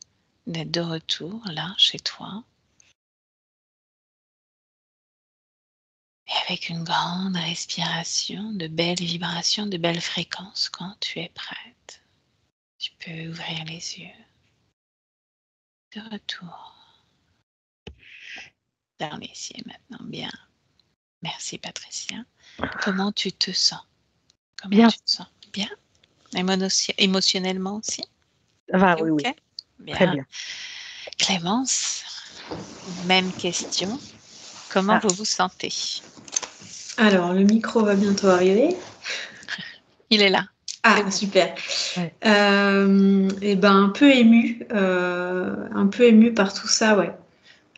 d'être de retour là, chez toi. Et avec une grande respiration, de belles vibrations, de belles fréquences, quand tu es prête, tu peux ouvrir les yeux. De retour dans les cieux maintenant. Bien. Merci Patricia. Comment tu te sens? Bien. Tu te sens? Bien. Émotionnellement aussi? Oui, oui. Bien. Très bien. Clémence, même question. Comment vous vous sentez? Alors, le micro va bientôt arriver. Il est là. Ah, super. Ouais. Et ben, un peu émue par tout ça, ouais.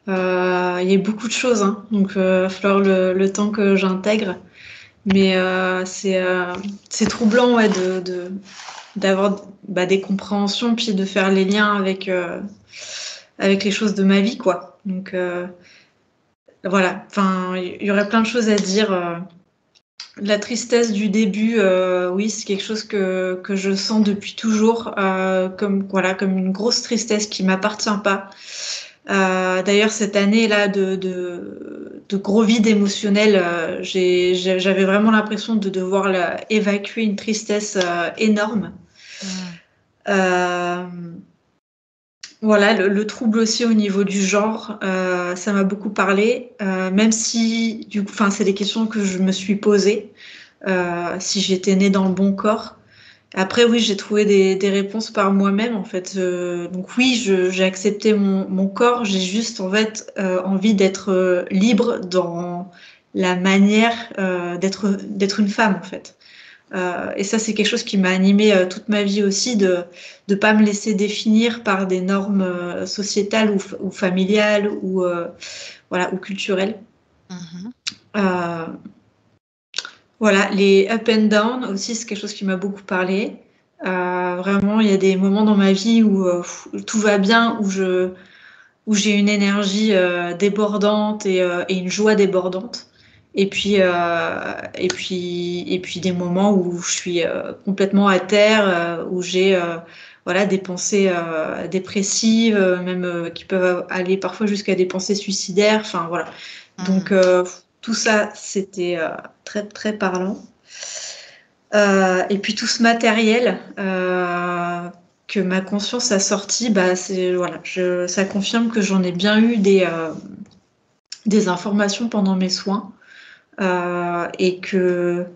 Il y a beaucoup de choses, hein, donc il va falloir le temps que j'intègre. Mais c'est troublant, ouais, d'avoir des compréhensions, puis de faire les liens avec les choses de ma vie, quoi. Donc voilà, enfin, il y aurait plein de choses à dire. La tristesse du début, oui, c'est quelque chose que je sens depuis toujours, comme une grosse tristesse qui m'appartient pas. D'ailleurs, cette année-là de gros vide émotionnel, j'avais vraiment l'impression de devoir évacuer une tristesse énorme. Voilà, le trouble aussi au niveau du genre, ça m'a beaucoup parlé, même si, du coup, c'est des questions que je me suis posées, si j'étais née dans le bon corps. Après, oui, j'ai trouvé des réponses par moi-même, en fait. Donc oui, j'ai accepté mon corps, j'ai juste, en fait, envie d'être libre dans la manière d'être une femme, en fait. Et ça, c'est quelque chose qui m'a animée toute ma vie aussi, de ne pas me laisser définir par des normes sociétales ou familiales ou culturelles. Voilà, les up and down aussi, c'est quelque chose qui m'a beaucoup parlé. Vraiment, il y a des moments dans ma vie où tout va bien, où j'ai une énergie débordante et une joie débordante. Et puis des moments où je suis complètement à terre, où j'ai des pensées dépressives, même qui peuvent aller parfois jusqu'à des pensées suicidaires. Enfin voilà. Donc tout ça, c'était très très parlant. Et puis tout ce matériel que ma conscience a sorti, ça confirme que j'en ai bien eu des informations pendant mes soins. et que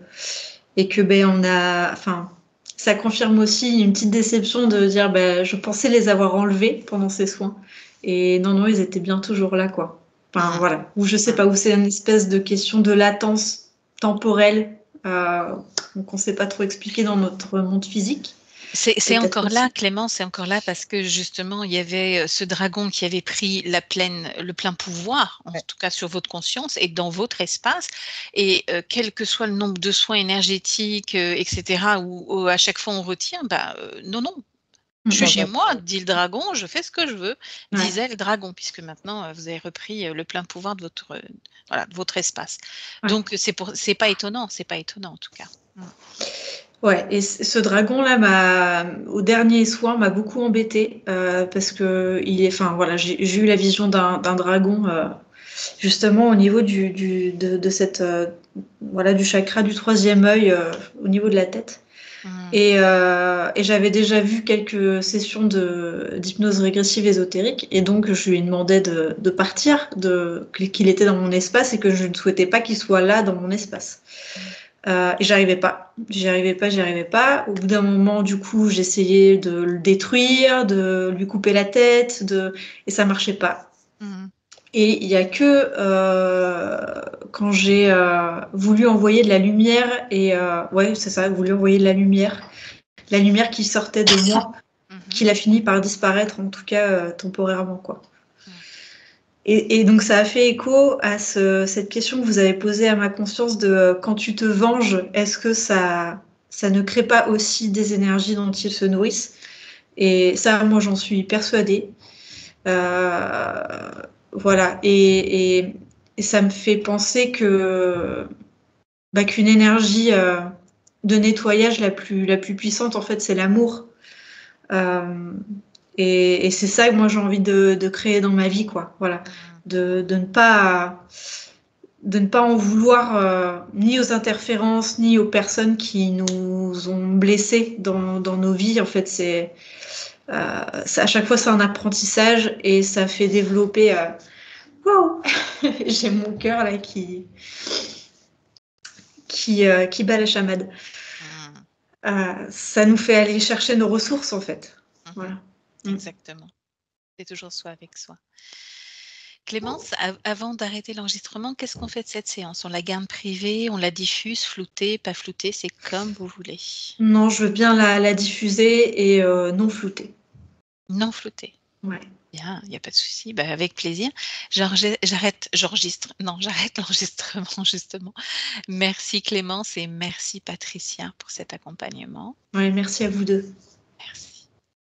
on a, enfin, ça confirme aussi une petite déception de dire, je pensais les avoir enlevés pendant ces soins, et non, ils étaient bien toujours là, quoi. Enfin, voilà. Ou je sais pas, où c'est une espèce de question de latence temporelle, donc on sait pas trop expliquer dans notre monde physique. C'est encore là, Clémence, c'est encore là parce que justement, il y avait ce dragon qui avait pris le plein pouvoir, en tout cas sur votre conscience et dans votre espace. Et quel que soit le nombre de soins énergétiques, etc., où à chaque fois on retient, non. Je suis chez moi, dit le dragon, je fais ce que je veux, disait le dragon, puisque maintenant vous avez repris le plein pouvoir de votre espace. Donc c'est pas étonnant en tout cas. Ouais, et ce dragon-là au dernier soin, m'a beaucoup embêtée parce que j'ai eu la vision d'un dragon justement au niveau de cette du chakra du 3e œil au niveau de la tête. Et j'avais déjà vu quelques sessions d'hypnose régressive ésotérique, et donc je lui ai demandé de partir, qu'il était dans mon espace et que je ne souhaitais pas qu'il soit là dans mon espace. Et j'y arrivais pas. Au bout d'un moment, du coup, j'essayais de le détruire, de lui couper la tête, et ça marchait pas. Et il y a que quand j'ai voulu envoyer de la lumière, voulu envoyer de la lumière qui sortait de moi, qu'il a fini par disparaître, en tout cas temporairement, quoi. Et donc ça a fait écho à cette question que vous avez posée à ma conscience de quand tu te venges, est-ce que ça ne crée pas aussi des énergies dont ils se nourrissent? Et ça, moi, j'en suis persuadée. Voilà. Et ça me fait penser qu'une énergie de nettoyage la plus puissante, en fait, c'est l'amour. Et c'est ça que moi j'ai envie de créer dans ma vie, quoi. Voilà. De ne pas en vouloir ni aux interférences, ni aux personnes qui nous ont blessés dans nos vies. En fait, à chaque fois, c'est un apprentissage et ça fait développer. Wow. J'ai mon cœur là qui bat la chamade. Ça nous fait aller chercher nos ressources, en fait. Voilà. Exactement. C'est toujours soi avec soi. Clémence, avant d'arrêter l'enregistrement, qu'est-ce qu'on fait de cette séance? On la garde privée, on la diffuse, floutée, pas floutée, c'est comme vous voulez. Non, je veux bien la diffuser et non floutée. Non floutée. Ouais. Bien, il n'y a pas de souci, avec plaisir. J'arrête l'enregistrement, justement. Merci Clémence et merci Patricia pour cet accompagnement. Ouais, merci à vous deux.